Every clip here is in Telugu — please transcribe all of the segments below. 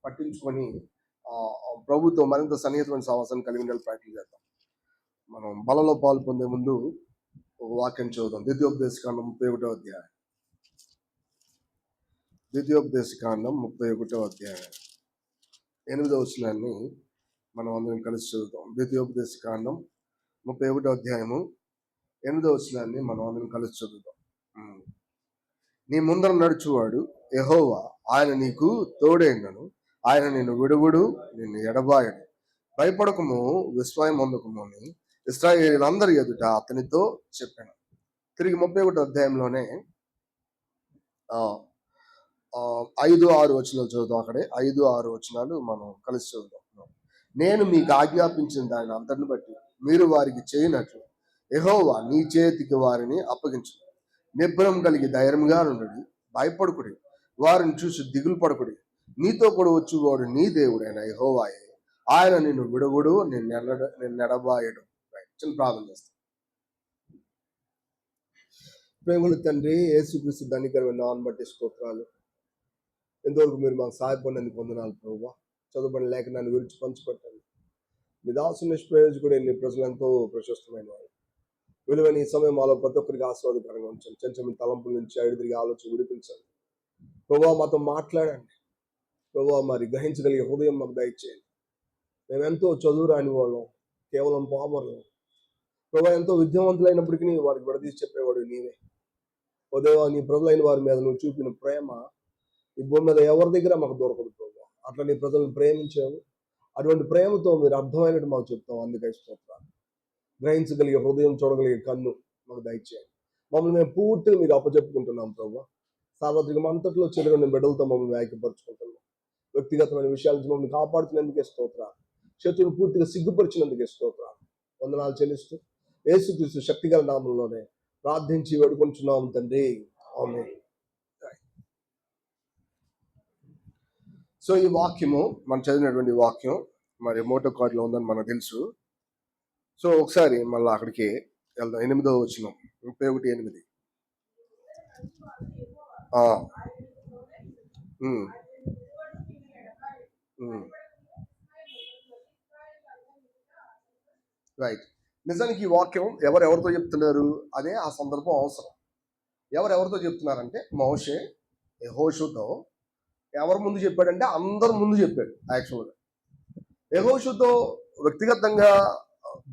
పట్టించుకొని ప్రభుత్వం మరింత సన్నిహితమైన సహవాసాన్ని కలిగి ఉండాలి ప్రయత్నం చేద్దాం. మనం బలలో పాలు పొందే ముందు ఒక వాక్యం చదువుదాం. ద్వితీయోపదేశకాండం 31వ అధ్యాయం. ద్వితీయోపదేశకాండం 31వ అధ్యాయం 8వ వచనాన్ని మనం అందరం కలిసి చదువుతాం. ద్వితీయోపదేశకాండం 31వ అధ్యాయము 8వ వచనాన్ని మనం అందరం కలిసి చదువుతాం. నీ ముందర నడుచువాడు యెహోవా, ఆయన నీకు తోడైనను, ఆయన నిన్ను విడువుడు, నిన్ను ఎడబాయడు. భయపడకము, విస్మయం పొందకము అని ఇశ్రాయేలీయులందరి ఎదుట అతనితో చెప్పాను. తిరిగి 31వ అధ్యాయంలోనే 5-6 వచనాలు చదువుతాం. అక్కడే 5-6 వచనాలు మనం కలిసి చదువుతాం. నేను మీకు ఆజ్ఞాపించిన దాని అంతటిని బట్టి మీరు వారికి చేయనట్లు యెహోవా నీ చేతికి వారిని అప్పగించు. నిబ్బరం కలిగి ధైర్యంగా నుండి భయపడుకుడి, వారిని చూసి దిగులు పడకుడి. నీతో కూడా వచ్చేవాడు నీ దేవుడైన యెహోవాయే, ఆయన నిన్ను విడువుడు, నిన్నెడబాయడు. చిన్న ప్రార్థన చేస్తాం. ప్రేమల తండ్రి, యేసుక్రీస్తు ధన్యకరమైన నామమును బట్టి స్తోత్రాలు. ఎంతవరకు మీరు మాకు సహాయపడినందుకు వందనాలు ప్రభువా. చదువుబడిన లేఖనాన్ని గురించి పంచిపెట్టండి. మీ దాసు నిష్ప్రయోజకుడు నీ ప్రజలు ఎంతో ప్రశస్తమైన వారు. విలువైన ఈ సమయం మాలో ప్రతి ఒక్కరికి ఆస్వాదకరంగా ఉంచండి. చెంచమైన తలంపుల నుంచి అడిదిరిగి ఆలోచన విడిపించండి ప్రభువా. మాతో మాట్లాడండి ప్రభువా. మరి గ్రహించగలిగే హృదయం మాకు దయచేయండి. మేము ఎంతో చదువు రాని వాళ్ళం, కేవలం పామరులం ప్రభువా. ఎంతో విద్యావంతులైనప్పటికీ వారికి విడదీసి చెప్పేవాడు నీవే. ఓ దేవా, నీ ప్రజలైన వారి మీద నువ్వు చూపిన ప్రేమ ఈ భూమి మీద ఎవరి దగ్గర మాకు దొరకదు ప్రభువా. అట్లా నీ ప్రజలను ప్రేమించావు. అటువంటి ప్రేమతో మీరు అర్థమైనట్టు మాకు చెప్తాం. అందుకే స్తోత్రాలు. గ్రహించగలిగే హృదయం, చూడగలిగే కన్ను మాకు దయచేయండి. మమ్మల్ని మేము పూర్తిగా మీకు అప్పచెప్పుకుంటున్నాం ప్రభువా. సార్వత్రికం అంతట్లో చెడుగున్న బిడ్డలతో మమ్మల్ని ఐక్యపరుచుకుంటున్నాం. వ్యక్తిగతమైన విషయాల నుంచి మమ్మల్ని కాపాడుతున్నందుకే స్తోత్రాలు. శత్రువును పూర్తిగా సిగ్గుపరిచినందుకే స్తోత్రాలు. వందనాలు చెల్లిస్తూ యేసుక్రీస్తు శక్తిగల నామంలోనే ప్రార్థించి వేడుకొంచున్నాం తండ్రి, ఆమేన్. సో ఈ వాక్యము మనం చదివినటువంటి వాక్యం మరి మోటో కార్డులో ఉందని మనకు తెలుసు. సో ఒకసారి మళ్ళీ అక్కడికి వెళ్దాం. 8వ వచనం, 31:8. రైట్. నిజానికి ఈ వాక్యం ఎవరెవరితో చెప్తున్నారు అదే ఆ సందర్భం అవసరం. ఎవరెవరితో చెప్తున్నారంటే మోషే యెహోషుతో ఎవరి ముందు చెప్పాడంటే అందరి ముందు చెప్పాడు. యాక్చువల్గా యెహోషుతో వ్యక్తిగతంగా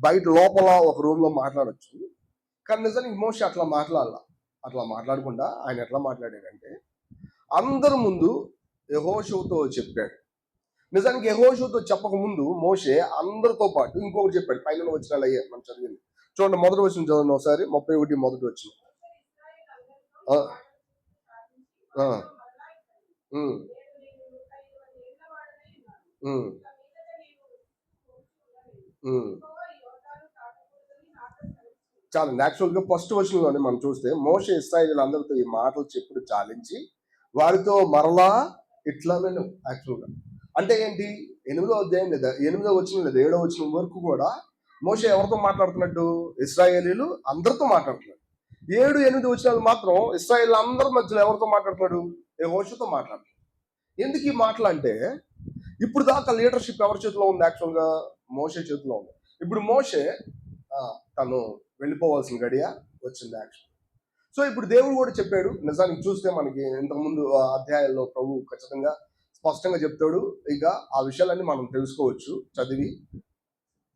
బయట లోపల ఒక రూమ్ లో మాట్లాడచ్చు. కానీ నిజానికి మోషే అట్లా మాట్లాడకుండా ఆయన ఎట్లా మాట్లాడాడంటే అందరి ముందు యెహోషుతో చెప్పాడు. నిజానికి యెహోషుతో చెప్పక ముందు మోషే అందరితో పాటు ఇంకొకటి చెప్పాడు. పైన వచనాలు అయ్యే మనం చదివింది చూడండి. మొదటి వచనం చదవండి ఒకసారి. 31 మొదటి వచనం. చాలా యాక్చువల్గా ఫస్ట్ వచనంలోనే మనం చూస్తే మోషే ఇశ్రాయేలీయులందరితో ఈ మాటలు చెప్పుడు చాలించి వారితో మరలా ఇట్లా నేను యాక్చువల్గా అంటే ఏంటి, 8వ అధ్యాయం లేదా 8వ వచనం లేదా 7వ వచనం వరకు కూడా మోషే ఎవరితో మాట్లాడుతున్నట్టు? ఇశ్రాయేలీయులు అందరితో మాట్లాడుతున్నాడు. 7-8 వచనాలు మాత్రం ఇశ్రాయేలీయులు అందరి మధ్యలో ఎవరితో మాట్లాడుతున్నాడు? యెహోషుతో మాట్లాడుతున్నాడు. ఎందుకు ఈ మాటలు అంటే, ఇప్పుడు దాకా లీడర్షిప్ ఎవరి చేతిలో ఉంది? యాక్చువల్గా మోషే చేతిలో ఉంది. ఇప్పుడు మోషే తను వెళ్ళిపోవాల్సిన గడియ వచ్చింది యాక్చువల్. సో ఇప్పుడు దేవుడు కూడా చెప్పాడు. నిజానికి చూస్తే మనకి ఇంతకుముందు అధ్యాయాల్లో ప్రభు ఖచ్చితంగా స్పష్టంగా చెప్తాడు. ఇక ఆ విషయాలన్నీ మనం తెలుసుకోవచ్చు చదివి.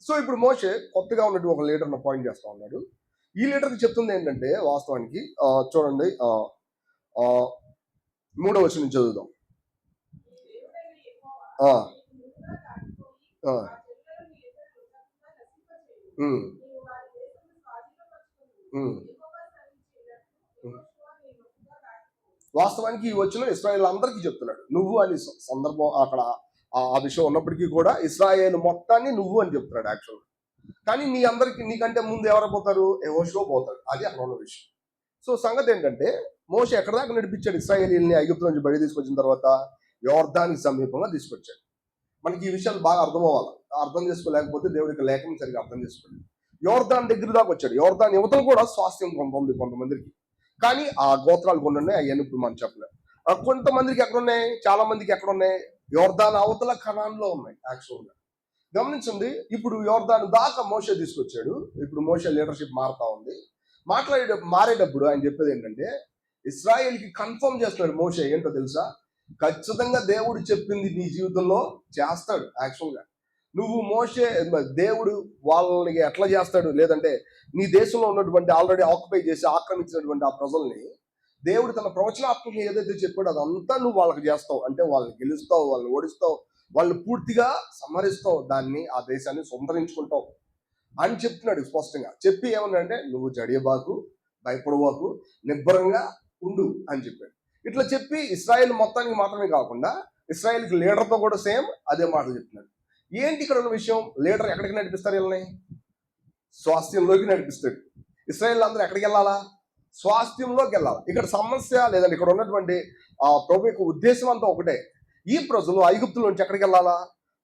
సో ఇప్పుడు మోషే కొత్తగా ఉన్నట్టు ఒక లీడర్ను అపాయింట్ చేస్తా ఉన్నాడు. ఈ లీడర్కి చెప్తుంది ఏంటంటే వాస్తవానికి చూడండి 3వ వచనం చదువుదాం. వాస్తవానికి ఈ వచనం ఇశ్రాయేలు అందరికీ చెప్తున్నాడు నువ్వు అని. సందర్భం అక్కడ ఆ విషయం ఉన్నప్పటికీ కూడా ఇశ్రాయేలు మొత్తాన్ని నువ్వు అని చెప్తున్నాడు యాక్చువల్గా. కానీ నీకంటే ముందు ఎవరు పోతారు? యెహోషువ పోతాడు. అది అక్కడ ఉన్న విషయం. సో సంగతి ఏంటంటే, మోషే ఎక్కడ దాకా నడిపించాడు ఇశ్రాయేలీయుల్ని ఐగుప్తు నుంచి బయట తీసుకొచ్చిన తర్వాత? యోర్దానికి సమీపంగా తీసుకొచ్చాడు. మనకి ఈ విషయాలు బాగా అర్థం అవ్వాలి. అర్థం చేసుకోలేకపోతే దేవుడికి లేఖనం సరిగా అర్థం చేసుకోండి. యోర్దాన్ దగ్గర దాకా వచ్చాడు. యోర్దాన్ యువతలు కూడా స్వాస్థ్యం కొంతమంది కొంతమందికి, కానీ ఆ గోత్రాలు కొన్ని ఉన్నాయి, అవన్నీ ఇప్పుడు మనం చెప్పలేము. కొంతమందికి ఎక్కడున్నాయి, చాలా మందికి ఎక్కడున్నాయి? యోర్దాన్ అవతల కనాన్లో ఉన్నాయి యాక్చువల్గా. గమనించండి, ఇప్పుడు యోర్దాను దాకా మోషే తీసుకొచ్చాడు. ఇప్పుడు మోషే లీడర్షిప్ మారుతా ఉంది. మారేటప్పుడు ఆయన చెప్పేది ఏంటంటే, ఇశ్రాయేల్కి కన్ఫర్మ్ చేస్తున్నాడు మోషే. ఏంటో తెలుసా? ఖచ్చితంగా దేవుడు చెప్పింది నీ జీవితంలో చేస్తాడు. యాక్చువల్గా నువ్వు మోషే, దేవుడు వాళ్ళని ఎట్లా చేస్తాడు, లేదంటే నీ దేశంలో ఉన్నటువంటి ఆల్రెడీ ఆక్యుపై చేసి ఆక్రమించినటువంటి ఆ ప్రజల్ని దేవుడు తన ప్రవచనాత్మకం ఏదైతే చెప్పాడో అదంతా నువ్వు వాళ్ళకి చేస్తావు. అంటే వాళ్ళని గెలుస్తావు, వాళ్ళని ఓడిస్తావు, వాళ్ళని పూర్తిగా సంహరిస్తావు, ఆ దేశాన్ని సంతరించుకుంటావు అని చెప్తున్నాడు స్పష్టంగా. చెప్పి ఏమన్నాడంటే, నువ్వు జడియబాకు, భయపడబాకు, నిబ్బరంగా ఉండు అని చెప్పాడు. ఇట్లా చెప్పి ఇశ్రాయేల్ మొత్తానికి మాత్రమే కాకుండా ఇశ్రాయేల్కి లీడర్తో కూడా సేమ్ అదే మాటలు చెప్తున్నాడు. ఏంటి ఇక్కడ ఉన్న విషయం? లీడర్ ఎక్కడికి నడిపిస్తారు వీళ్ళని? స్వాస్థ్యంలోకి నడిపిస్తాడు. ఇశ్రాయేల్ అందరూ ఎక్కడికి వెళ్ళాలా? స్వాస్థ్యంలోకి వెళ్ళాలి. ఇక్కడ సమస్య లేదంటే ఇక్కడ ఉన్నటువంటి ప్రభు యొక్క ఉద్దేశం అంతా ఒకటే. ఈ ప్రజలు ఐగుప్తుల నుంచి ఎక్కడికి వెళ్ళాలా?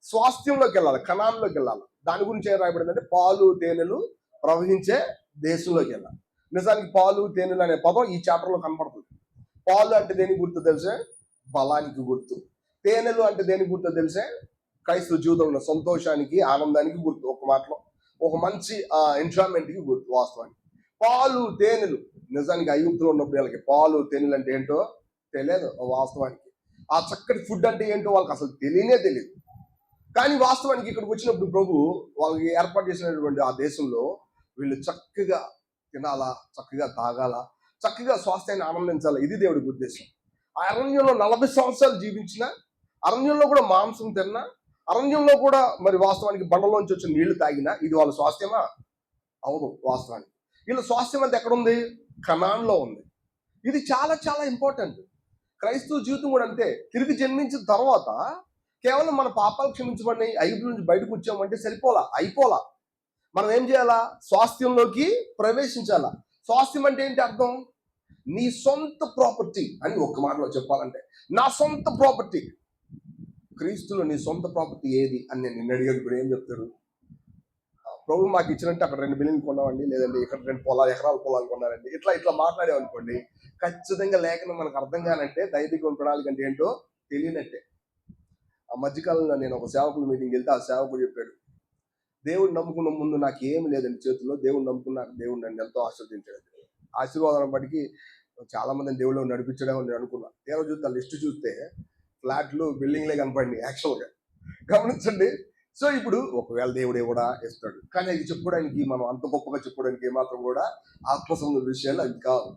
స్వాస్థ్యంలోకి వెళ్ళాలి, కనాన్లోకి వెళ్ళాలి. దాని గురించి ఏం రాయబడిందంటే, పాలు తేనెలు ప్రవహించే దేశంలోకి వెళ్ళాలి. నిజానికి పాలు తేనెలు అనే పదం ఈ చాప్టర్లో కనపడుతుంది. పాలు అంటే దేనికి గుర్తు తెలిసే? బలానికి గుర్తు. తేనెలు అంటే దేనికి గుర్తు తెలిసే? క్రైస్తవ జీవితంలో సంతోషానికి, ఆనందానికి గుర్తు. ఒక మాటలో ఒక మంచి ఎంజాయ్మెంట్కి గుర్తు. వాస్తవానికి పాలు తేనెలు, నిజానికి ఐగుప్తులో ఉన్నప్పుడు వీళ్ళకి పాలు తేనెలు అంటే ఏంటో తెలియదు. వాస్తవానికి ఆ చక్కటి ఫుడ్ అంటే ఏంటో వాళ్ళకి అసలు తెలియదు. కానీ వాస్తవానికి ఇక్కడికి వచ్చినప్పుడు ప్రభు వాళ్ళకి ఏర్పాటు చేసినటువంటి ఆ దేశంలో వీళ్ళు చక్కగా తినాలా, చక్కగా తాగాల, చక్కగా స్వాస్థ్యాన్ని ఆనందించాలి. ఇది దేవుడికి ఉద్దేశం. ఆ అరణ్యంలో 40 సంవత్సరాలు జీవించిన, అరణ్యంలో కూడా మాంసం తిన్నా, అరణ్యంలో కూడా మరి వాస్తవానికి బండలోంచి వచ్చిన నీళ్లు తాగినా ఇది వాళ్ళ స్వాస్థ్యమా? అవును. వాస్తవానికి వీళ్ళ స్వాస్థ్యం అంతా ఎక్కడుంది? కనాన్లో ఉంది. ఇది చాలా చాలా ఇంపార్టెంట్. క్రైస్తవ జీవితం కూడా అంతే. తిరిగి జన్మించిన తర్వాత కేవలం మన పాపాలు క్షమించబడినాయి, ఐగుప్తు నుంచి బయటకు వచ్చామంటే అయిపోలా. మనం ఏం చేయాలా? స్వాస్థ్యంలోకి ప్రవేశించాలా. స్వాస్థ్యం అంటే ఏంటి అర్థం? నీ సొంత ప్రాపర్టీ అని ఒక్క మాటలో చెప్పాలంటే, నా సొంత ప్రాపర్టీ. క్రీస్తులో నీ సొంత ప్రాపర్టీ ఏది అని నేను నిన్ను అడిగాను. ఇప్పుడు ఏం చెప్తారు? ప్రభు మాకు ఇచ్చినట్టు అక్కడ 2 బిల్డింగ్లు కొన్నామండి, లేదండి ఇక్కడ 2 ఎకరాల పొలాలు కొన్నారండి, ఇట్లా మాట్లాడామనుకోండి, ఖచ్చితంగా లేఖనం మనకు అర్థం కానంటే, దైవిక ప్రణాళిక అంటే ఏంటో తెలియనట్టే. ఆ మధ్యకాలంలో నేను ఒక సేవకుల మీటింగ్కి వెళ్తే ఆ సేవకుడు చెప్పాడు, దేవుడు నమ్ముకున్న ముందు నాకు ఏమి లేదండి చేతుల్లో, దేవుడు నమ్ముకున్నాక దేవుడు నన్ను ఎంతో ఆశీర్వదించాడు. ఆశీర్వాదం బట్టికి చాలా మందిని దేవుళ్ళు నడిపించడం నేను అనుకున్నా. తీరా చూస్తే లిస్టు చూస్తే ఫ్లాట్లు, బిల్డింగ్లే కనపడింది యాక్చువల్గా. గమనించండి. సో ఇప్పుడు ఒకవేళ దేవుడే కూడా ఇస్తాడు, కానీ అది చెప్పుకోవడానికి, మనం అంత గొప్పగా చెప్పుకోవడానికి ఏమాత్రం కూడా ఆత్మసంబంధ విషయాలు అవి కావు.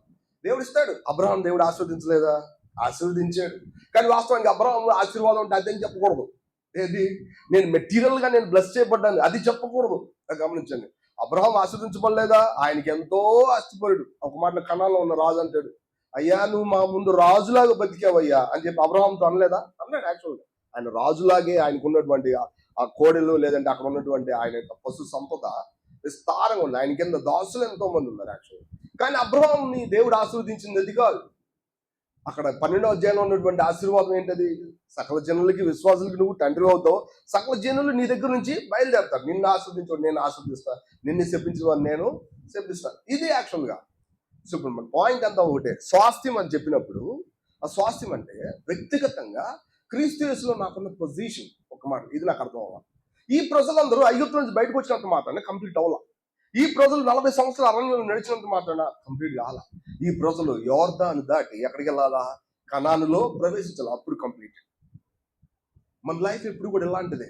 దేవుడు ఇస్తాడు. అబ్రహాం దేవుడు ఆశీర్వదించలేదా? ఆశీర్వదించాడు. కానీ వాస్తవానికి అబ్రహాం ఆశీర్వాదం అంటే అదేం చెప్పకూడదు. ఏది? నేను మెటీరియల్గా నేను బ్లెస్ చేయబడ్డాను అది చెప్పకూడదు. గమనించండి, అబ్రహాం ఆశీర్వదించబడలేదా? ఆయనకి ఎంతో ఆస్తిపరుడు. ఒక మాటలో కనాల్లో ఉన్న రాజు అంటాడు, అయ్యా నువ్వు మా ముందు రాజులాగా బతికావయ్యా అని చెప్పి అబ్రహాంతో అనలేదా? అన్నాడు. యాక్చువల్గా ఆయన రాజులాగే ఆయనకు ఉన్నటువంటి ఆ కోడెలు, లేదంటే అక్కడ ఉన్నటువంటి ఆయన యొక్క పశు సంపద విస్తారంగా ఉంది. ఆయన కింద దాసులు ఎంతో మంది ఉన్నారు యాక్చువల్గా. కానీ అబ్రహాంని దేవుడు ఆశీర్వదించింది అది కాదు. అక్కడ 12వ అధ్యాయంలో ఉన్నటువంటి ఆశీర్వాదం ఏంటది? సకల జనులకి, విశ్వాసులకి నువ్వు తండ్రి అవుతావు, సకల జనులు నీ దగ్గర నుంచి బయలుదేరుతారు. నిన్ను ఆశీర్వదించు నేను ఆశీర్దిస్తాను, నిన్ను శపించు నేను శపిస్తాను. ఇది యాక్చువల్గా. సో ఇప్పుడు మన పాయింట్ అంతా ఒకటే. స్వాస్థ్యం అని చెప్పినప్పుడు ఆ స్వాస్థ్యం అంటే వ్యక్తిగతంగా క్రీస్తు యేసులో నాకున్న పొజిషన్. ఒక మాట ఇది నాకు అర్థం అవ్వాలి. ఈ ప్రజలందరూ ఐగుప్తు నుంచి బయటకు వచ్చినంత మాత్రాన కంప్లీట్ అవ్వాల. ఈ ప్రజలు 40 సంవత్సరాల అరణ్యంలో నడిచినంత మాత్రాన కంప్లీట్ కావాల. ఈ ప్రజలు యోర్దాను దాటి ఎక్కడికి వెళ్ళాలా? కనానులో ప్రవేశించాలి. అప్పుడు కంప్లీట్. మన లైఫ్ ఎప్పుడు కూడా ఇలాంటిదే.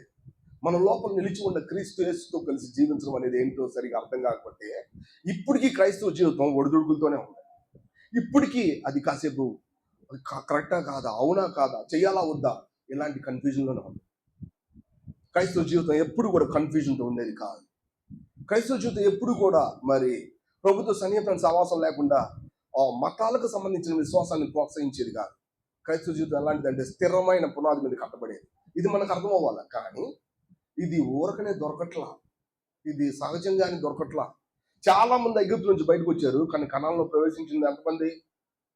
మన లోపల నిలిచి ఉన్న క్రీస్తు యేసుతో కలిసి జీవించడం అనేది ఏంటో సరిగా అర్థం కాకపోతే ఇప్పటికీ క్రైస్తవ జీవితం ఒడిదుడుకులతోనే ఉంది. ఇప్పటికీ అది కాసేపు కరెక్టా కాదా, అవునా కాదా, చెయ్యాలా వద్దా, ఇలాంటి కన్ఫ్యూజన్లోనే ఉంది. క్రైస్తవ జీవితం ఎప్పుడు కూడా కన్ఫ్యూజన్తో ఉండేది కాదు. క్రైస్తవ జీవితం ఎప్పుడు కూడా మరి ప్రభుత్వ సన్నిహిత సహవాసం లేకుండా మతాలకు సంబంధించిన విశ్వాసాన్ని ప్రోత్సహించేది కాదు. క్రైస్తవ జీవితం ఎలాంటిదంటే స్థిరమైన పునాది మీద కట్టబడేది. ఇది మనకు అర్థం అవ్వాలి. కానీ ఇది ఊరకనే దొరకట్లా. ఇది సహజంగానే దొరకట్లా. చాలా మంది ఐగుప్తు నుంచి బయటకు వచ్చారు, కానీ కణాల్లో ప్రవేశించింది ఎంతమంది?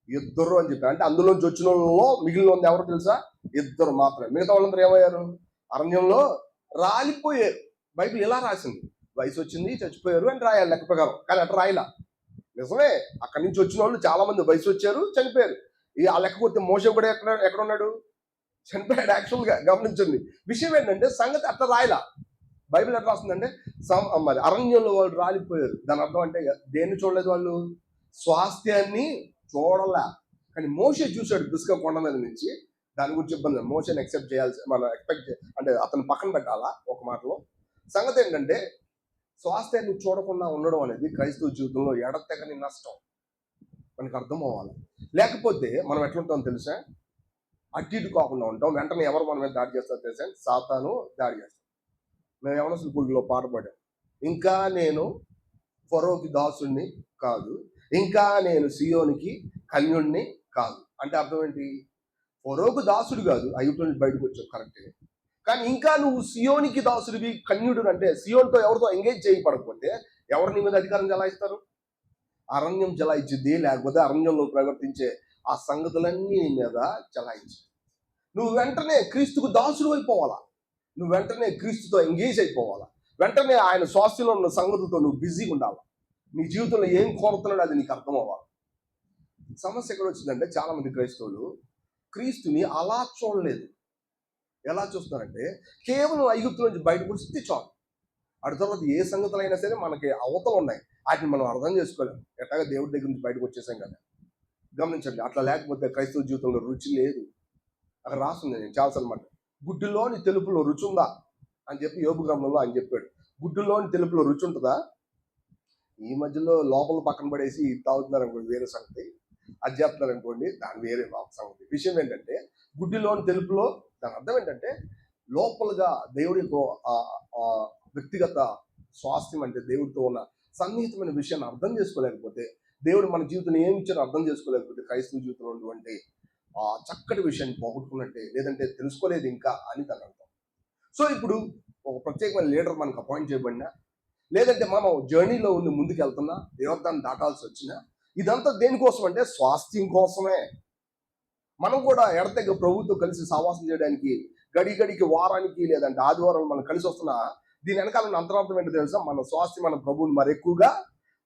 ఇద్దరు అని చెప్పి. అంటే అందులోంచి వచ్చిన వాళ్ళలో మిగిలిన వాళ్ళు ఎవరు తెలుసా? ఇద్దరు మాత్రమే. మిగతా వాళ్ళందరూ ఏమయ్యారు? అరణ్యంలో రాలిపోయారు. బైబిల్ ఇలా రాసింది, వయసు వచ్చింది చచ్చిపోయారు అని రాయాలి లెక్క ప్రకారం, కానీ అట్లా రాయలా. నిజమే, అక్కడి నుంచి వచ్చిన వాళ్ళు చాలా మంది వయసు వచ్చారు, చనిపోయారు. ఆ లెక్క కొద్ది మోసే కూడా ఎక్కడ ఉన్నాడు? చనిపోయాడు. యాక్చువల్గా గమనించండి. విషయం ఏంటంటే సంగతి అట్లా రాయలా. బైబిల్ ఎట్లా రాస్తుందంటే మరి అరణ్యంలో వాళ్ళు రాలిపోయారు. దాని అర్థం అంటే దేన్ని చూడలేదు వాళ్ళు? స్వాస్థ్యాన్ని చూడలే. కానీ మోషే చూశాడు పిస్కా కొండ మీద నుంచి. దాని గురించి ఇబ్బంది. మోషని ఎక్సెప్ట్ చేయాల్సి, మనం ఎక్స్పెక్ట్ అంటే అతను పక్కన పెట్టాలా ఒక మాటలో. సంగతి ఏంటంటే స్వాస్థ్యాన్ని చూడకుండా ఉండడం అనేది క్రైస్తవ జీవితంలో ఎడతెగని నష్టం. మనకు అర్థం అవ్వాలి. లేకపోతే మనం ఎట్లుంటాం తెలుసా? అటు ఇటు కాకుండా ఉంటాం. వెంటనే ఎవరు మన మీద దాడి చేస్తారో తెలుసా? సాతాను దాడి చేస్తాం. మేము యవనస్తుల కూడిలో పాట పాడాం. ఇంకా నేను ఫరోకి దాసుడిని కాదు, ఇంకా నేను సియోనికి కన్యుణ్ణి కాదు. అంటే అర్థం ఏంటి? ఫరోకు దాసుడు కాదు, ఐగుప్తు నుంచి బయటకు వచ్చావు కరెక్టే, కానీ ఇంకా నువ్వు సియోనికి దాసుడివి, కన్యుడు. అంటే సియోన్తో ఎవరితో ఎంగేజ్ చేయబడకపోతే ఎవరు నీ మీద అధికారం జలాయిస్తారు? అరణ్యం జలాయించింది, లేకపోతే అరణ్యంలో ప్రవర్తించే ఆ సంగతులన్నీ నీ మీద జలాయించి నువ్వు వెంటనే క్రీస్తుకు దాసుడు అయిపోవాలా. నువ్వు వెంటనే క్రీస్తుతో ఎంగేజ్ అయిపోవాలా. వెంటనే ఆయన స్వాస్థ్యంలో ఉన్న సంగతులతో నువ్వు బిజీగా ఉండాలి. నీ జీవితంలో ఏం కోరుతున్నాడో అది నీకు అర్థం అవ్వాలి. సమస్య ఎక్కడ వచ్చిందంటే చాలా మంది క్రైస్తవులు క్రీస్తుని అలా చూడలేదు. ఎలా చూస్తున్నారంటే కేవలం ఐగుప్తు నుంచి బయటకు వస్తే చాలు. అటు తర్వాత ఏ సంగతులైనా సరే మనకి అవతలు ఉన్నాయి, వాటిని మనం అర్థం చేసుకోలేము. ఎట్లాగా దేవుడి దగ్గర నుంచి బయటకు వచ్చేసాం కదా. గమనించండి, అట్లా లేకపోతే క్రైస్తవ జీవితంలో రుచి లేదు. అక్కడ రాస్తుంది, నేను చాలాసార్లు మాట, గుడ్డులోని తెలుపులో రుచి ఉందా అని చెప్పి యోబు గ్రంథంలో ఆయన చెప్పాడు. గుడ్డులోని తెలుపులో రుచి ఉంటుందా? ఈ మధ్యలో లోపల పక్కన పడేసి తాగుతున్నారు అనుకోండి, వేరే సంగతి. అది చెప్తున్నారు అనుకోండి, దాని వేరే సంగతి. విషయం ఏంటంటే గుడ్డిలోని తెలుపులో దాని అర్థం ఏంటంటే లోపలగా దేవుడి వ్యక్తిగత స్వాస్థ్యం, అంటే దేవుడితో ఉన్న సన్నిహితమైన విషయాన్ని అర్థం చేసుకోలేకపోతే, దేవుడు మన జీవితంలో ఏమి ఇచ్చారో అర్థం చేసుకోలేకపోతే క్రైస్తవ జీవితంలో ఉన్నటువంటి చక్కటి విషయాన్ని పోగొట్టుకున్నట్టే, లేదంటే తెలుసుకోలేదు ఇంకా అని దాని అర్థం. సో ఇప్పుడు ఒక ప్రత్యేకమైన లీడర్ మనకు అపాయింట్ చేయబడినా, లేదంటే మనం జర్నీలో ఉండి ముందుకు వెళ్తున్నా, దేవతాన్ని దాటాల్సి వచ్చినా, ఇదంతా దేనికోసం అంటే స్వాస్థ్యం కోసమే. మనం కూడా ఎడతెగ ప్రభుత్వం కలిసి సావాసం చేయడానికి గడికి వారానికి లేదంటే ఆదివారం మనం కలిసి వస్తున్నా, దీని వెనకాల అంతరార్థం ఏంటో తెలుసా? మన స్వాస్థ్యం మన ప్రభువుని మరి ఎక్కువగా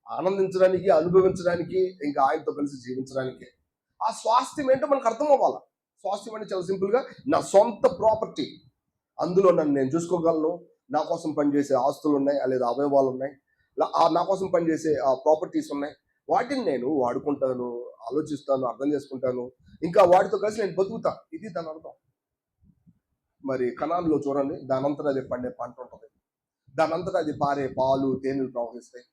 ఆనందించడానికి, అనుభవించడానికి, ఇంకా ఆయనతో కలిసి జీవించడానికి. ఆ స్వాస్థ్యం ఏంటో మనకు అర్థం అవ్వాలి. స్వాస్థ్యం అంటే చాలా సింపుల్గా నా సొంత ప్రాపర్టీ, అందులో నన్ను నేను చూసుకోగలను, నా కోసం పనిచేసే ఆస్తులు ఉన్నాయి, లేదా అవయవాలు ఉన్నాయి, నా కోసం పనిచేసే ప్రాపర్టీస్ ఉన్నాయి, వాటిని నేను వాడుకుంటాను, ఆలోచిస్తాను, అర్థం చేసుకుంటాను, ఇంకా వాటితో కలిసి నేను బతుకుతా. ఇది దాని అర్థం. మరి కణాల్లో చూడండి, దానంతటా అది పండే పంట ఉంటుంది, దానంతటా అది పారే పాలు తేనెలు ప్రవహిస్తాయి.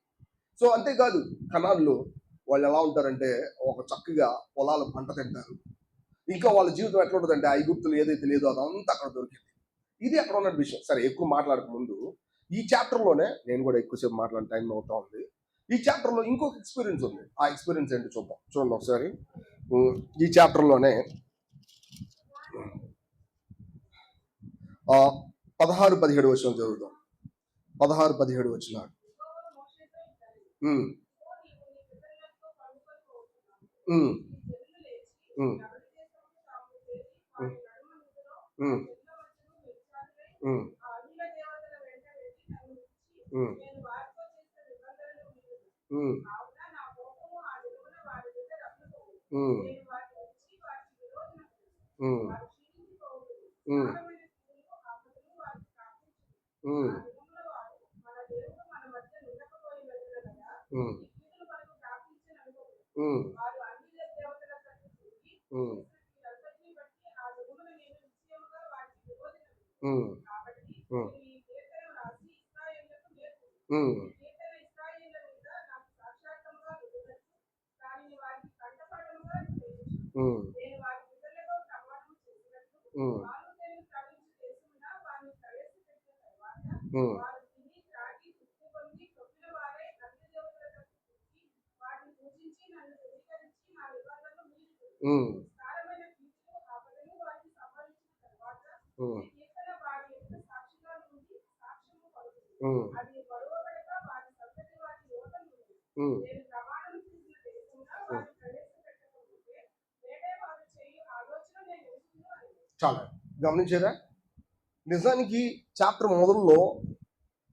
సో అంతేకాదు, కణాల్లో వాళ్ళు ఎలా ఉంటారంటే ఒక చక్కగా పొలాలు పంట తింటారు. ఇంకా వాళ్ళ జీవితం ఎట్లా ఉంటుందంటే ఐగుప్తులు ఏదైతే లేదో అదంతా అక్కడ దొరికింది. ఇది అక్కడ ఉన్న విషయం. సరే, ఎక్కువ మాట్లాడక ముందు ఈ చాప్టర్లోనే నేను కూడా ఎక్కువసేపు మాట్లాడే టైం అవుతా ఉంది. ఈ చాప్టర్లో ఇంకొక ఎక్స్పీరియన్స్ ఉంది. ఆ ఎక్స్పీరియన్స్ ఏంటో చూద్దాం. చూడండి ఒకసారి. ఈ చాప్టర్లోనే 16-17 వచ్చిన చదువుతాం. 16-17 వచ్చిన. చాలా గమనించారా? నిజానికి చాప్టర్ మొదల్లో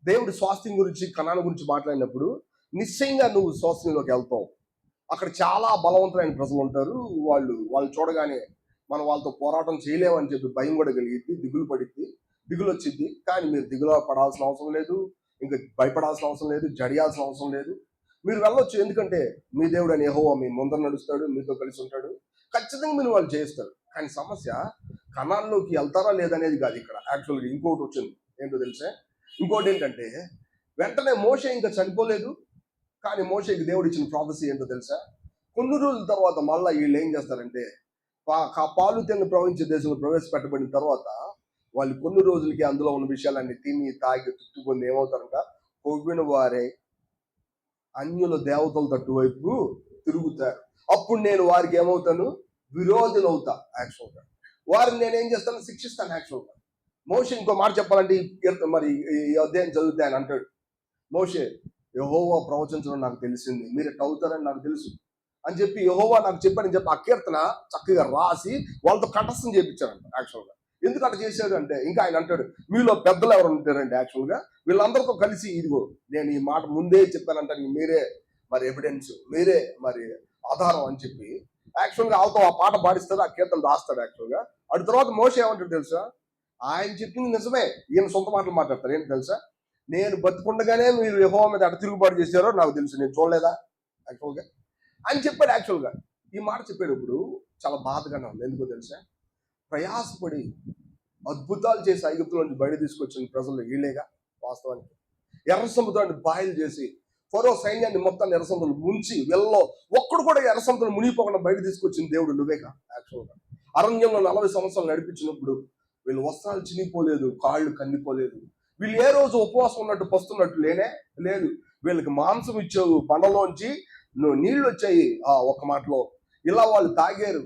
దేవుడి స్వాస్థ్యం గురించి, కణాల గురించి మాట్లాడినప్పుడు నిశ్చయంగా నువ్వు స్వాస్థ్యంలోకి వెళ్తావు. అక్కడ చాలా బలవంతులైన ప్రజలు ఉంటారు. వాళ్ళు చూడగానే మనం వాళ్ళతో పోరాటం చేయలేమని చెప్పి భయం కూడా కలిగిద్ది, దిగులు పడిద్ది, దిగులు వచ్చిద్ది. కానీ మీరు దిగులు పడాల్సిన అవసరం లేదు, ఇంకా భయపడాల్సిన అవసరం లేదు, జడియాల్సిన అవసరం లేదు. మీరు వెళ్ళొచ్చు. ఎందుకంటే మీ దేవుడు అని యెహోవా మీ ముందర నడుస్తాడు, మీతో కలిసి ఉంటాడు. ఖచ్చితంగా మీరు వాళ్ళు చేస్తారు. కానీ సమస్య కణాల్లోకి వెళ్తారా లేదనేది కాదు. ఇక్కడ యాక్చువల్గా ఇంకోటి వచ్చింది. ఏంటో తెలుసా? ఇంకోటి ఏంటంటే, వెంటనే మోషే ఇంకా చనిపోలేదు. కానీ మోషేకి దేవుడు ఇచ్చిన ప్రాఫెసీ ఏంటో తెలుసా? కొన్ని రోజుల తర్వాత మళ్ళీ వీళ్ళు ఏం చేస్తారంటే, పాలు తేనెలు ప్రవహించే దేశంలో ప్రవేశపెట్టబడిన తర్వాత వాళ్ళు కొన్ని రోజులకి అందులో ఉన్న విషయాలన్నీ తిని తాగి తుట్టుకొని ఏమవుతారంట, కొవ్విన వారే అన్యుల దేవతల తట్టు వైపు తిరుగుతారు. అప్పుడు నేను వారికి ఏమవుతాను? విరోధిని అవుతా. యాక్చువల్గా వారిని నేను ఏం చేస్తాను? శిక్షిస్తాను. యాక్చువల్గా మోషే ఇంకో మాట చెప్పాలంటే, మరి ఈ అధ్యాయం చదివితే ఆయన అంటాడు, మోషే యెహోవా ప్రవచించడం నాకు తెలిసింది, మీరు ఎట్లా అవుతారని నాకు తెలుసు అని చెప్పి యెహోవా నాకు చెప్పాడని చెప్పి ఆ కీర్తన చక్కగా రాసి వాళ్ళతో కంఠస్థం చేయించారంట. యాక్చువల్గా ఎందుకు అట్లా చేశాడు అంటే, ఇంకా ఆయన అంటాడు, మీలో పెద్దలు ఎవరు ఉంటారంటే యాక్చువల్గా వీళ్ళందరితో కలిసి ఇదిగో నేను ఈ మాట ముందే చెప్పానంటే మీరే మరి ఎవిడెన్స్, మీరే మరి ఆధారం అని చెప్పి యాక్చువల్గా వాళ్ళతో ఆ పాట పాడిస్తాడు, ఆ కీర్తన రాస్తాడు. యాక్చువల్గా అటు తర్వాత మోషే ఏమంటాడు తెలుసా? ఆయన చెప్పింది నిజమే, ఈయన సొంత మాటలు మాట్లాడతారు. ఏంటి తెలుసా? నేను బతుకుండగానే మీరు యెహోవా మీద అటు తిరుగుబాటు చేశారో నాకు తెలుసు, నేను చూడలేదా యాక్చువల్గా అని చెప్పాడు. యాక్చువల్గా ఈ మాట చెప్పేటప్పుడు చాలా బాధగానే ఉంది. ఎందుకో తెలుసా? ప్రయాసపడి అద్భుతాలు చేసి ఐగుప్తుల నుంచి బయట తీసుకొచ్చిన ప్రజలు వీళ్ళేగా. వాస్తవానికి ఎర్ర సముద్రాన్ని బాయిల్ చేసి ఫరో సైన్యాన్ని మొత్తాన్ని ఎర్ర సముద్రం ముంచి వెళ్ళలో ఒక్కడు కూడా ఎర్ర సముద్రం మునిగిపోకుండా బయట తీసుకొచ్చిన దేవుడు నువ్వేగా. యాక్చువల్గా అరణ్యంలో 40 సంవత్సరాలు నడిపించినప్పుడు వీళ్ళు వస్త్రాలు చినిగిపోలేదు, కాళ్ళు కందిపోలేదు. వీళ్ళు ఏ రోజు ఉపవాసం ఉన్నట్టు పస్తున్నట్టు లేదు. వీళ్ళకి మాంసం ఇచ్చావు, బండలోంచి నీళ్ళు వచ్చాయి. ఒక్క మాటలో ఇలా వాళ్ళు తాగారు,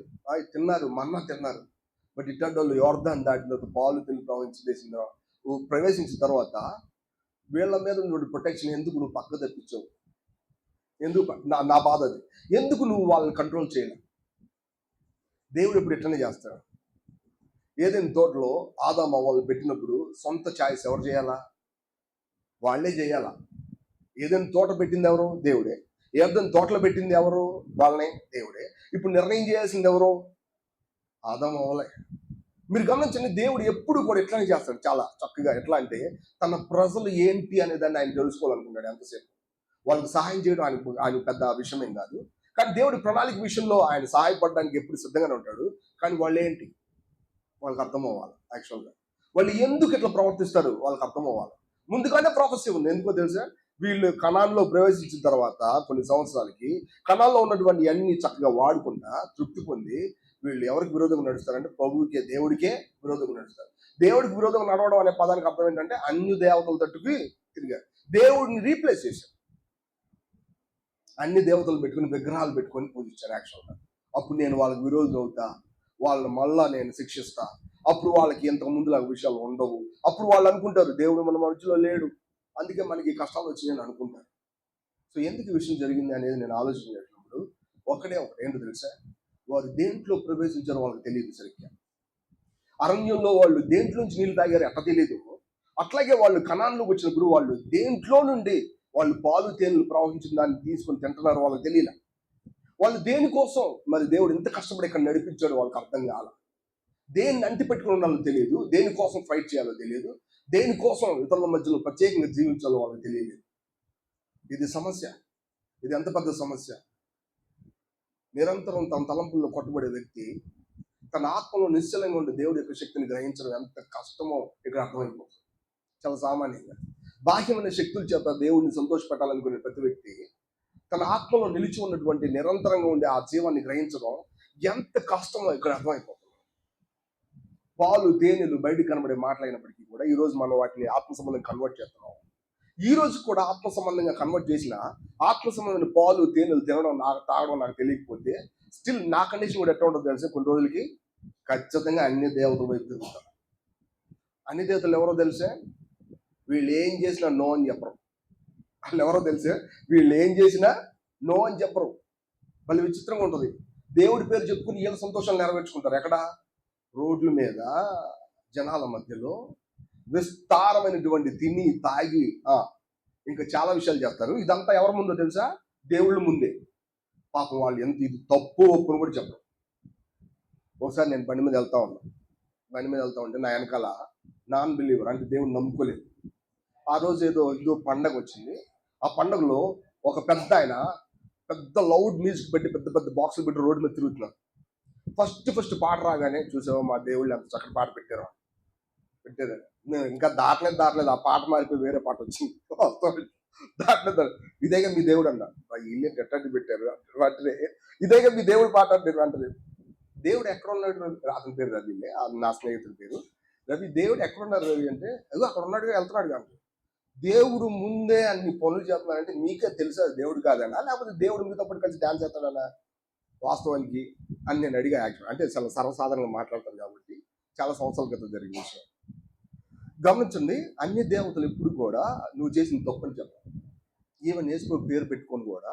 తిన్నారు, మన్నా తిన్నారు. బట్ ఇట్లాంటి వాళ్ళు యోర్దాన్ దాటిన పాలు తిని ప్రవేశించిన తర్వాత వీళ్ళ మీద నువ్వు ప్రొటెక్షన్ ఎందుకు నువ్వు పక్క తప్పించావు? ఎందుకు? నా బాధ అది. ఎందుకు నువ్వు వాళ్ళని కంట్రోల్ చేయలేవు? దేవుడు ఇప్పుడు ఎట్లనే చేస్తాడు. ఏదైనా తోటలో ఆదాము అవ్వలు పెట్టినప్పుడు సొంత ఛాయిస్ ఎవరు చేయాలా? వాళ్ళే చేయాలా. ఏదైనా తోట పెట్టింది ఎవరు? దేవుడే. ఏదైనా తోటలో పెట్టింది ఎవరు? వాళ్ళనే, దేవుడే. ఇప్పుడు నిర్ణయం చేయాల్సింది ఎవరు? ఆదాము అవ్వలే. మీరు గమనించండి, దేవుడు ఎప్పుడు కూడా ఎట్లనే చేస్తాడు చాలా చక్కగా. ఎట్లా అంటే తన ప్రజలు ఏంటి అనే దాన్ని ఆయన తెలుసుకోవాలనుకుంటాడు. ఎంతసేపు వాళ్ళకి సహాయం చేయడం ఆయన పెద్ద విషయమేం కాదు. కానీ దేవుడి ప్రణాళిక విషయంలో ఆయన సహాయపడడానికి ఎప్పుడు సిద్ధంగానే ఉంటాడు. కానీ వాళ్ళు ఏంటి వాళ్ళకి అర్థం అవ్వాలి. యాక్చువల్గా వాళ్ళు ఎందుకు ఇట్లా ప్రవర్తిస్తారు వాళ్ళకి అర్థం అవ్వాలి. ముందుగానే ప్రాఫెసీ ఉంది. ఎందుకో తెలుసా? వీళ్ళు కణాల్లో ప్రవేశించిన తర్వాత కొన్ని సంవత్సరాలకి కణాల్లో ఉన్నటువంటి అన్ని చక్కగా వాడుకుంటా తృప్తి పొంది వీళ్ళు ఎవరికి విరోధంగా నడుస్తారంటే ప్రభువుకే, దేవుడికే విరోధంగా నడుస్తారు. దేవుడికి విరోధంగా నడవడం అనే పదానికి అర్థం ఏంటంటే అన్ని దేవతల తట్టుకి తిరిగారు. దేవుడిని రీప్లేస్ చేశారు. అన్ని దేవతలు పెట్టుకుని విగ్రహాలు పెట్టుకొని పూజించారు. యాక్చువల్గా అప్పుడు నేను వాళ్ళకి విరోధం అవుతా, వాళ్ళని మళ్ళా నేను శిక్షిస్తా. అప్పుడు వాళ్ళకి ఇంతకు ముందులాగా విషయాలు ఉండవు. అప్పుడు వాళ్ళు అనుకుంటారు దేవుడు మన మధ్యలో లేడు, అందుకే మనకి కష్టాలు వచ్చినాయని అనుకుంటారు. సో ఎందుకు విషయం జరిగింది అనేది నేను ఆలోచన చేసినప్పుడు ఒకటే ఏంటో తెలుసా? వారు దేంట్లో ప్రవేశించారో వాళ్ళకి తెలియదు సరిగ్గా. అరణ్యంలో వాళ్ళు దేంట్లో నుంచి నీళ్ళు తాగారు ఎట్లా తెలియదు. అట్లాగే వాళ్ళు కణాల్లోకి వచ్చినప్పుడు వాళ్ళు దేంట్లో నుండి వాళ్ళు పాలు తేనెలు ప్రవహించిన దాన్ని తీసుకొని తింటున్నారు వాళ్ళకి తెలియదు. వాళ్ళు దేనికోసం మరి దేవుడు ఎంత కష్టపడి ఇక్కడ నడిపించాడో వాళ్ళకి అర్థం కాల. దేన్ని అంటి పెట్టుకుని ఉండాలో తెలియదు, దేనికోసం ఫైట్ చేయాలో తెలియదు, దేనికోసం ఇతరుల మధ్యలో ప్రత్యేకంగా జీవించాలో వాళ్ళకి తెలియదు. ఇది సమస్య. ఇది ఎంత పెద్ద సమస్య. నిరంతరం తన తలంపుల్లో కొట్టబడే వ్యక్తి తన ఆత్మలో నిశ్చలంగా ఉండే దేవుడి యొక్క శక్తిని గ్రహించడం ఎంత కష్టమో ఇక్కడ అర్థమైపోతుంది. చాలా సామాన్యంగా బాహ్యమైన శక్తుల చేత దేవుడిని సంతోషపెట్టాలనుకునే ప్రతి వ్యక్తి తన ఆత్మలో నిలిచి ఉన్నటువంటి నిరంతరంగా ఉండే ఆ జీవాన్ని గ్రహించడం ఎంత కష్టమో ఇక్కడ అర్థమైపోతుంది. పాలు తేనెలు బయట కనబడే మాటలైనప్పటికీ కూడా ఈరోజు మనం వాటిని ఆత్మ సంబంధంగా కన్వర్ట్ చేస్తున్నాం. ఈ రోజు కూడా ఆత్మ సంబంధంగా కన్వర్ట్ చేసిన ఆత్మ సంబంధమైన పాలు తేనెలు తాగడం నాకు తెలియకపోతే స్టిల్ నా కండిషన్ కూడా ఎట్లా ఉంటుందో తెలిసే, కొన్ని రోజులకి ఖచ్చితంగా అన్ని దేవతల వైపు తిరుగుతారు. అన్ని దేవతలు ఎవరో తెలిసే? వీళ్ళు ఏం చేసినా నో అని చెప్పరు. వాళ్ళు ఎవరో తెలిసే? వీళ్ళు ఏం చేసినా నో అని చెప్పరు. మళ్ళీ విచిత్రంగా ఉంటుంది. దేవుడి పేరు చెప్పుకుని వీళ్ళ సంతోషాలు నెరవేర్చుకుంటారు. ఎక్కడ? రోడ్ల మీద జనాల మధ్యలో విస్తారమైనటువంటి తిని తాగి ఇంకా చాలా విషయాలు చేస్తారు. ఇదంతా ఎవరి ముందో తెలుసా? దేవుళ్ళ ముందే. పాపం వాళ్ళు ఎంత ఇది తప్పు ఒప్పుని కూడా చెప్పరు. ఒకసారి నేను బండి మీద వెళ్తా ఉంటే నా వెనకాల నాన్ బిలీవర్, అంటే దేవుడు నమ్ముకోలేదు. ఆ రోజు ఏదో పండగ వచ్చింది. ఆ పండగలో ఒక పెద్ద ఆయన పెద్ద లౌడ్ మ్యూజిక్ పెట్టి పెద్ద పెద్ద బాక్సులు పెట్టి రోడ్డు మీద తిరుగుతున్నారు. ఫస్ట్ పాట రాగానే చూసావా మా దేవుళ్ళు ఎంత చక్కటి పాట పెట్టారు. మేము ఇంకా దాటలేదు. ఆ పాట మారిపోయి వేరే పాట వచ్చింది. దాటలేదు. ఇదేగా మీ దేవుడు అన్నారు. ఇల్లు ఎట్టంటి పెట్టారు అంటే ఇదేగా మీ దేవుడు పాట అంటారు. అంటే దేవుడు ఎక్కడ ఉన్నాడు? అతని పేరు రవి, నా స్నేహితుడి పేరు రవి. దేవుడు ఎక్కడున్నారు రవి అంటే అదో అక్కడ ఉన్నాడుగా, వెళ్తున్నాడు కానీ. దేవుడు ముందే అన్ని పనులు చేస్తున్నాడంటే మీకే తెలుసా దేవుడు కాదన్నా, లేకపోతే దేవుడు మీతో పాటు కలిసి డాన్స్ చేస్తాడన్నా? వాస్తవానికి అని నేను అడిగా. యాక్చువల్ అంటే చాలా సర్వసాధారణంగా మాట్లాడతాను కాబట్టి చాలా సంవత్సరాల క్రితం జరిగిన విషయం. గమనించండి, అన్ని దేవతలు ఎప్పుడు కూడా నువ్వు చేసిన తప్పని చెప్పాలి. ఈవెన్ యేసు పేరు పెట్టుకొని కూడా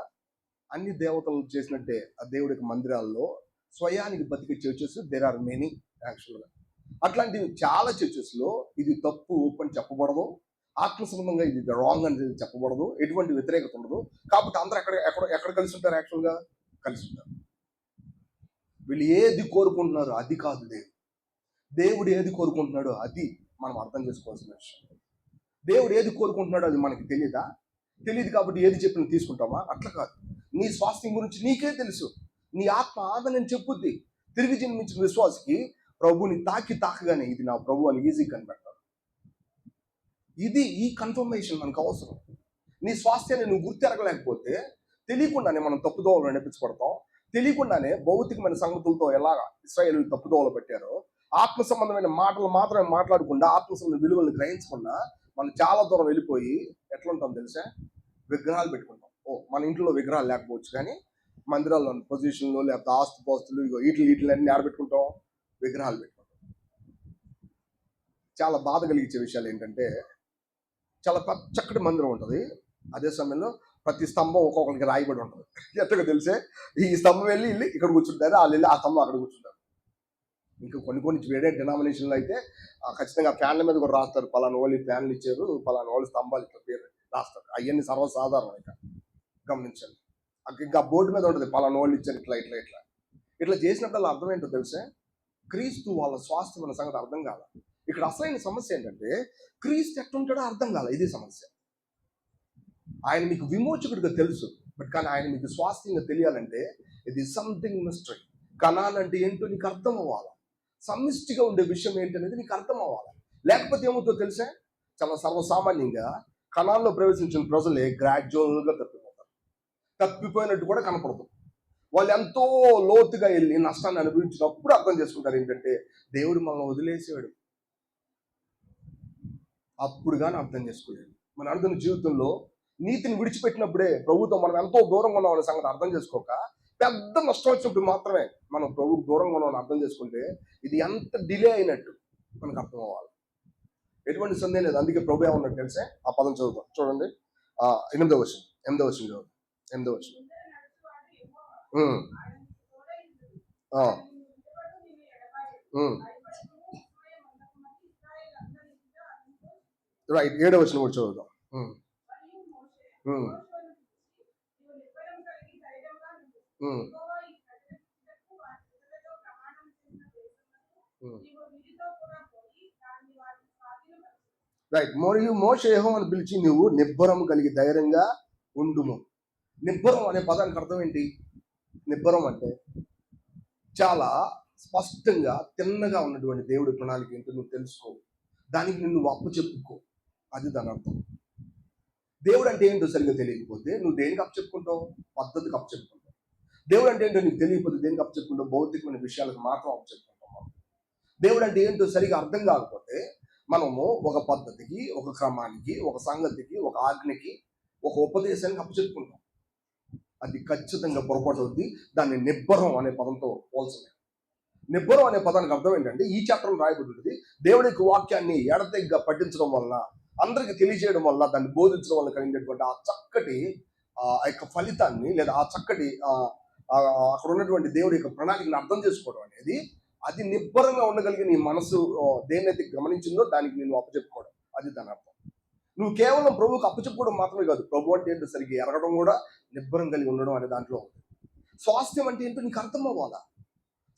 అన్ని దేవతలు చేసినట్టే ఆ దేవుడి మందిరాల్లో స్వయానికి బతికే చర్చెస్ దేర్ ఆర్ మెనీ యాక్చువల్గా. అట్లాంటివి చాలా చర్చెస్లో ఇది తప్పు అని చెప్పబడదు, ఆత్మ సంబంధంగా ఇది రాంగ్ అని చెప్పబడదు, ఎటువంటి వ్యతిరేకత ఉండదు. కాబట్టి అందరూ ఎక్కడ కలిసి ఉంటారు? యాక్చువల్గా కలిసి ఉంటారు. వీళ్ళు ఏది కోరుకుంటున్నారు అది కాదు దేవుడు ఏది కోరుకుంటున్నాడో అది మనం అర్థం చేసుకోవాల్సిన విషయం. దేవుడు ఏది కోరుకుంటున్నాడో అది మనకి తెలియదు కాబట్టి ఏది చెప్పినా తీసుకుంటామా? అట్లా కాదు. నీ స్వాస్థ్యం గురించి నీకే తెలుసు. నీ ఆత్మ ఆదరణ చెప్పుద్ది. తిరిగి జన్మించిన విశ్వాసకి ప్రభుని తాకగానే ఇది నా ప్రభు అని ఈజీ కనిపెట్టాలి. ఈ కన్ఫర్మేషన్ మనకు అవసరం. నీ స్వాస్థ్యాన్ని నువ్వు గుర్తెరగలేకపోతే తెలియకుండానే మనం తప్పుదోవలు నడిపించబడతాం. తెలియకుండానే భౌతికమైన సంగతులతో ఎలా ఇశ్రాయేలు తప్పుదోవలు పెట్టారో, ఆత్మ సంబంధమైన మాటలు మాత్రమే మాట్లాడకుండా ఆత్మ సంబంధ విలువలను గ్రహించకుండా మనం చాలా దూరం వెళ్ళిపోయి ఎట్లా ఉంటాం తెలుసా? విగ్రహాలు పెట్టుకుంటాం. మన ఇంట్లో విగ్రహాలు లేకపోవచ్చు కానీ మందిరాల్లో పొజిషన్లో లేకపోతే ఆస్తుపాస్తులు వీటిని అన్ని ఆడబెట్టుకుంటాం, విగ్రహాలు పెట్టుకుంటాం. చాలా బాధ కలిగించే విషయాలు ఏంటంటే, చాలా చక్కటి మందిరం ఉంటుంది, అదే సమయంలో ప్రతి స్తంభం ఒక్కొక్కరికి రాయబడి ఉంటుంది. ఎట్టగా తెలిసే ఈ స్తంభం వెళ్ళి ఇక్కడ కూర్చుంటారు, వాళ్ళు వెళ్ళి ఆ స్తంభం అక్కడ కూర్చుంటారు. ఇంకా కొన్ని వేరే డినామినేషన్లో అయితే ఖచ్చితంగా ఫ్యాన్ల మీద కూడా రాస్తారు, పలానా వాళ్ళు ఫ్యాన్లు ఇచ్చారు, పలానా వాళ్ళు స్తంభాలు ఇట్లా పేరు రాస్తారు. అవన్నీ సర్వసాధారణం. గమనించండి, ఇంకా బోర్డు మీద ఉంటుంది పలానా వాళ్ళు ఇచ్చారు ఇట్లా చేసినప్పుడు అర్థం ఏంటో తెలిసే? క్రీస్తు వాళ్ళ స్వాస్థ్యం అన్న సంగతి అర్థం కాల. ఇక్కడ అసలైన సమస్య ఏంటంటే క్రీస్తు ఎట్లుంటాడో అర్థం కాల. ఇది సమస్య. ఆయన మీకు విమోచకుడిగా తెలుసు, బట్ కానీ ఆయన మీకు స్వాస్థ్యంగా తెలియాలంటే ఇది సంథింగ్ మిస్టరీ. కనాన్ అంటే ఏంటో నీకు అర్థం అవ్వాలి. సమిష్టిగా ఉండే విషయం ఏంటనేది నీకు అర్థం అవ్వాలి. లేకపోతే ఏమవుతుందో తెలుసా? చాలా సర్వసామాన్యంగా కనాన్లో ప్రవేశించిన ప్రజలే గ్రాడ్యువల్గా తప్పిపోయినట్టు కూడా కనపడదు. వాళ్ళు ఎంతో లోతుగా వెళ్ళి నష్టాన్ని అనుభవించినప్పుడు అర్థం చేసుకుంటారు ఏంటంటే దేవుడు మనల్ని వదిలేసాడు. అప్పుడు కానీ అర్థం చేసుకోలేదు. మన అర్థం జీవితంలో నీతిని విడిచిపెట్టినప్పుడే ప్రభుత్వం మనం ఎంతో దూరంగా ఉన్నామనే సంగతి అర్థం చేసుకోక, పెద్ద నష్టం వచ్చినప్పుడు మాత్రమే మనం ప్రభుకు దూరంగా ఉన్నామని అర్థం చేసుకుంటే ఇది ఎంత డిలే అయినట్టు మనకు అర్థం అవ్వాలి. ఎటువంటి సందేహం లేదు. అందుకే ప్రభు ఏమన్నట్టు తెలిసే? ఆ పదం చదువుతాం చూడండి. 8వ వచనం చదువు. 8వ వచనం. రైట్, 7వ వచనం కూడా చదువుతాం. రైట్, మరియు మోషే యెహోవాను పిలిచి నువ్వు నిబ్బరం కలిగి ధైర్యంగా ఉండుము. నిబ్బరం అనే పదానికి అర్థం ఏంటి? నిబ్బరం అంటే చాలా స్పష్టంగా తిన్నగా ఉన్నటువంటి దేవుడి ప్రణాళిక ఏంటో నువ్వు తెలుసుకో, దానికి నువ్వు అప్పు చెప్పుకో, అది దాని అర్థం. దేవుడు అంటే ఏంటో సరిగ్గా తెలియకపోతే నువ్వు దేనికి అప్పు చెప్పుకుంటావు? పద్ధతికి అప్పు చెప్పుకుంటావు. దేవుడు అంటే ఏంటో నీకు తెలియకపోతే దేనికి అప్పు చెప్పుకుంటావు? భౌతికమైన విషయాలకు మాత్రం అప్పు చెప్పుకుంటాం. దేవుడు అంటే ఏంటో సరిగా అర్థం కాకపోతే మనము ఒక పద్ధతికి, ఒక క్రమానికి, ఒక సంగతికి, ఒక ఆజ్ఞకి, ఒక ఉపదేశానికి అప్పు చెప్పుకుంటాం. అది ఖచ్చితంగా పొరపాటు అవుద్ది. దాన్ని నిబ్బరం అనే పదంతో పోల్చలేదు. నిబ్బరం అనే పదానికి అర్థం ఏంటంటే ఈ చాప్టర్లో రాయబడి ఉంటుంది, దేవుడి యొక్క వాక్యాన్ని ఎడతెగ్గా పఠించడం వల్ల, అందరికి తెలియజేయడం వల్ల, దాన్ని బోధించడం వల్ల కలిగినటువంటి ఆ చక్కటి ఆ యొక్క ఫలితాన్ని లేదా ఆ చక్కటి అక్కడ ఉన్నటువంటి దేవుడి యొక్క ప్రణాళికను అర్థం చేసుకోవడం అనేది అది నిబ్బరంగా ఉండగలిగి నీ మనసు దేన్నైతే గమనించిందో దానికి నేను అప్పచెప్పుకోవడం, అది దాని అర్థం. నువ్వు కేవలం ప్రభువుకు అప్పచెప్పుకోవడం మాత్రమే కాదు, ప్రభు అంటే ఏంటో సరిగ్గా ఎరగడం కూడా నిబ్బరం కలిగి ఉండడం అనే దాంట్లో ఉంది. స్వాస్థ్యం అంటే ఏంటో నీకు అర్థం అవ్వాలా.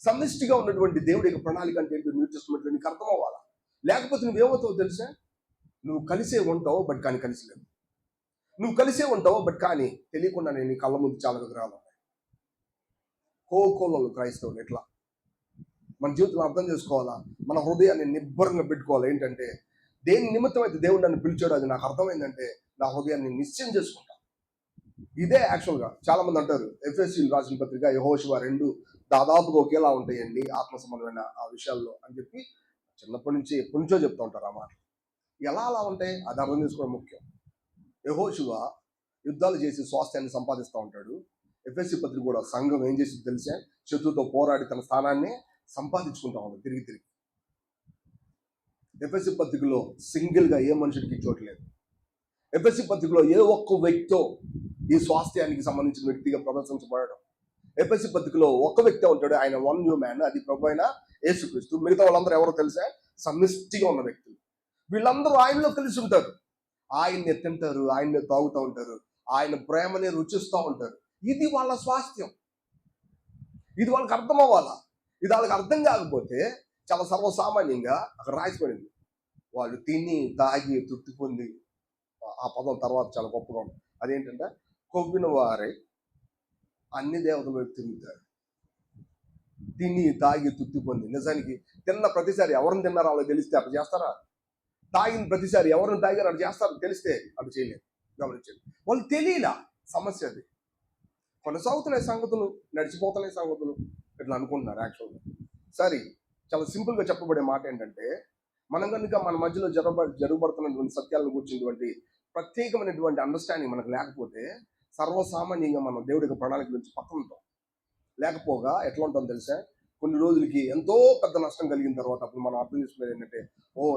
సమిష్టిగా ఉన్నటువంటి దేవుడి యొక్క ప్రణాళిక అంటే ఏంటో న్యూ టెస్టమెంట్లో నీకు అర్థం అవ్వాలా. లేకపోతే నువ్వేమవుతావు తెలుసా? నువ్వు కలిసే ఉంటావు బట్ కానీ కలిసిలేవు. నువ్వు కలిసే ఉంటావు బట్ కానీ తెలియకుండా నీ కళ్ళ ముందు చాలా విగ్రహాలు ఉన్నాయి. కోకోలలో క్రైస్తవులు ఎట్లా మన జీవితంలో అర్థం చేసుకోవాలా. మన హృదయాన్ని నిబ్బరంగా పెట్టుకోవాలి. ఏంటంటే దేని నిమిత్తం అయితే దేవుడు నన్ను పిలిచాడు అది నాకు అర్థమైందంటే నా హృదయాన్ని నిశ్చయం చేసుకుంటా. ఇదే యాక్చువల్గా చాలా మంది అంటారు ఎఫెసీయులకు రాసిన పత్రిక యెహోషువ 2 దాదాపుగా ఒకేలా ఉంటాయండి ఆత్మ సంబంధమైన ఆ విషయాల్లో అని చెప్పి చిన్నప్పటి నుంచి ఎప్పటి నుంచో చెప్తూ ఉంటారు. ఆ మాట ఎలా అలా ఉంటాయి అది అర్థం చేసుకోవడం ముఖ్యం. యెహోషువ యుద్ధాలు చేసి స్వాస్థ్యాన్ని సంపాదిస్తూ ఉంటాడు. ఎఫెసీ పత్రిక కూడా సంఘం ఏం చేసింది తెలిసే? శత్రువుతో పోరాడి తన స్థానాన్ని సంపాదించుకుంటా ఉంది తిరిగి. ఎఫెసీ పత్రికలో సింగిల్గా ఏ మనుషుడికి చోట్లేదు. ఎఫెసీ పత్రికలో ఏ ఒక్క వ్యక్తితో ఈ స్వాస్థ్యానికి సంబంధించిన వ్యక్తిగా ప్రదర్శించబడడం. ఎఫెసీ పత్రికలో ఒక్క వ్యక్తి ఉంటాడు, ఆయన వన్ న్యూ మ్యాన్, అది ప్రభు అయిన యేసుక్రీస్తు. మిగతా వాళ్ళందరూ ఎవరో తెలుసా? సమిష్టిగా ఉన్న వ్యక్తులు. వీళ్ళందరూ ఆయనలో కలిసి ఉంటారు, ఆయన్ని తింటారు, ఆయన్ని తాగుతూ ఉంటారు, ఆయన ప్రేమని రుచిస్తూ ఉంటారు. ఇది వాళ్ళ స్వాస్థ్యం. ఇది వాళ్ళకి అర్థం అవ్వాలా. ఇది వాళ్ళకి అర్థం కాకపోతే చాలా సర్వసామాన్యంగా అక్కడ రాసిపడింది, వాళ్ళు తిని తాగి తృప్తి పొంది, ఆ పదం తర్వాత చాలా గొప్పగా ఉంది. అదేంటంటే కొవ్విన వారే అన్ని దేవతల వైపు తిరుగుతారు, తిని తాగి తృప్తి పొంది. నిజానికి తిన్న ప్రతిసారి ఎవరిని తిన్నారో వాళ్ళకి తెలిస్తే అక్కడ చేస్తారా? తాగిన ప్రతిసారి ఎవరిని తాగారు అక్కడ చేస్తారు తెలిస్తే అక్కడ చేయలేదు. గమనించండి, వాళ్ళు తెలియలా. సమస్య అది. కొనసాగుతున్నాయి సంగతులు, నడిచిపోతున్నాయి సంగతులు, ఇట్లా అనుకుంటున్నారు యాక్చువల్గా. సరే, చాలా సింపుల్గా చెప్పబడే మాట ఏంటంటే, మనం కనుక మన మధ్యలో జరుగుబడుతున్నటువంటి సత్యాలను కూర్చున్నటువంటి ప్రత్యేకమైనటువంటి అండర్స్టాండింగ్ మనకు లేకపోతే సర్వసామాన్యంగా మనం దేవుడి యొక్క ప్రణాళిక గురించి పక్కన ఉంటాం. లేకపోగా ఎట్లా ఉంటాం తెలుసా? కొన్ని రోజులకి ఎంతో పెద్ద నష్టం కలిగిన తర్వాత అప్పుడు మనం అర్థం చేసుకునేది ఏంటంటే,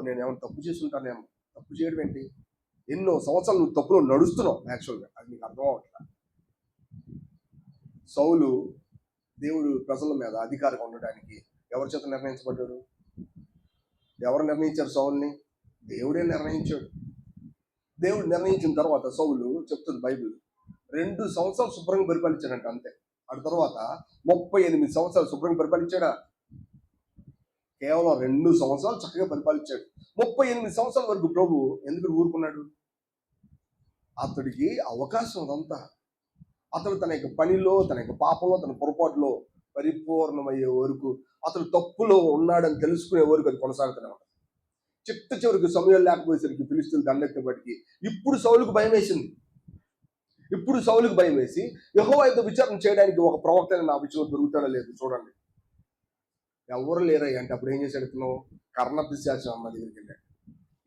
నేను ఏమైనా తప్పు చేస్తుంటానేమో. తప్పు చేయడం ఏంటి? ఎన్నో సంవత్సరాలు నువ్వు తప్పులో నడుస్తున్నావు. యాక్చువల్గా అది నీకు అర్థం అవ్వట్లా. సౌలు దేవుడు ప్రజల మీద అధికారిగా ఉండడానికి ఎవరి చేత నిర్ణయించబడ్డాడు? ఎవరు నిర్ణయించారు సౌలుని? దేవుడే నిర్ణయించాడు. దేవుడు నిర్ణయించిన తర్వాత సౌలు చెప్తుంది బైబిల్ 2 సంవత్సరాలు శుభ్రంగా పరిపాలించాడంట, అంతే. ఆ తర్వాత 38 సంవత్సరాలు శుభ్రంగా పరిపాలించాడా? కేవలం 2 సంవత్సరాలు చక్కగా పరిపాలించాడు. 38 సంవత్సరాల వరకు ప్రభు ఎందుకు ఊరుకున్నాడు? అతడికి అవకాశం అదంతా. అతడు తన యొక్క పనిలో, తన యొక్క పాపంలో, తన పొరపాటులో పరిపూర్ణమయ్యే వరకు, అతడు తప్పులో ఉన్నాడని తెలుసుకునే వరకు అది కొనసాగుతూనే ఉంటుంది. చివరికి సమయం లేకపోయేసరికి ఫిలిష్తీయులు దండెత్తబడికి ఇప్పుడు సౌలుకు భయం వేసింది. ఇప్పుడు సౌలుకు భయం వేసి యెహోవాతో విచారణ చేయడానికి ఒక ప్రవక్త నా విషయంలో దొరుకుతాడో లేదు చూడండి. ఎవరు లేరయ్య అంటే అప్పుడు ఏం చేశాడు? ఇతను కర్ణపిశాచం అమ్మ దగ్గరికి వెళ్ళాడు.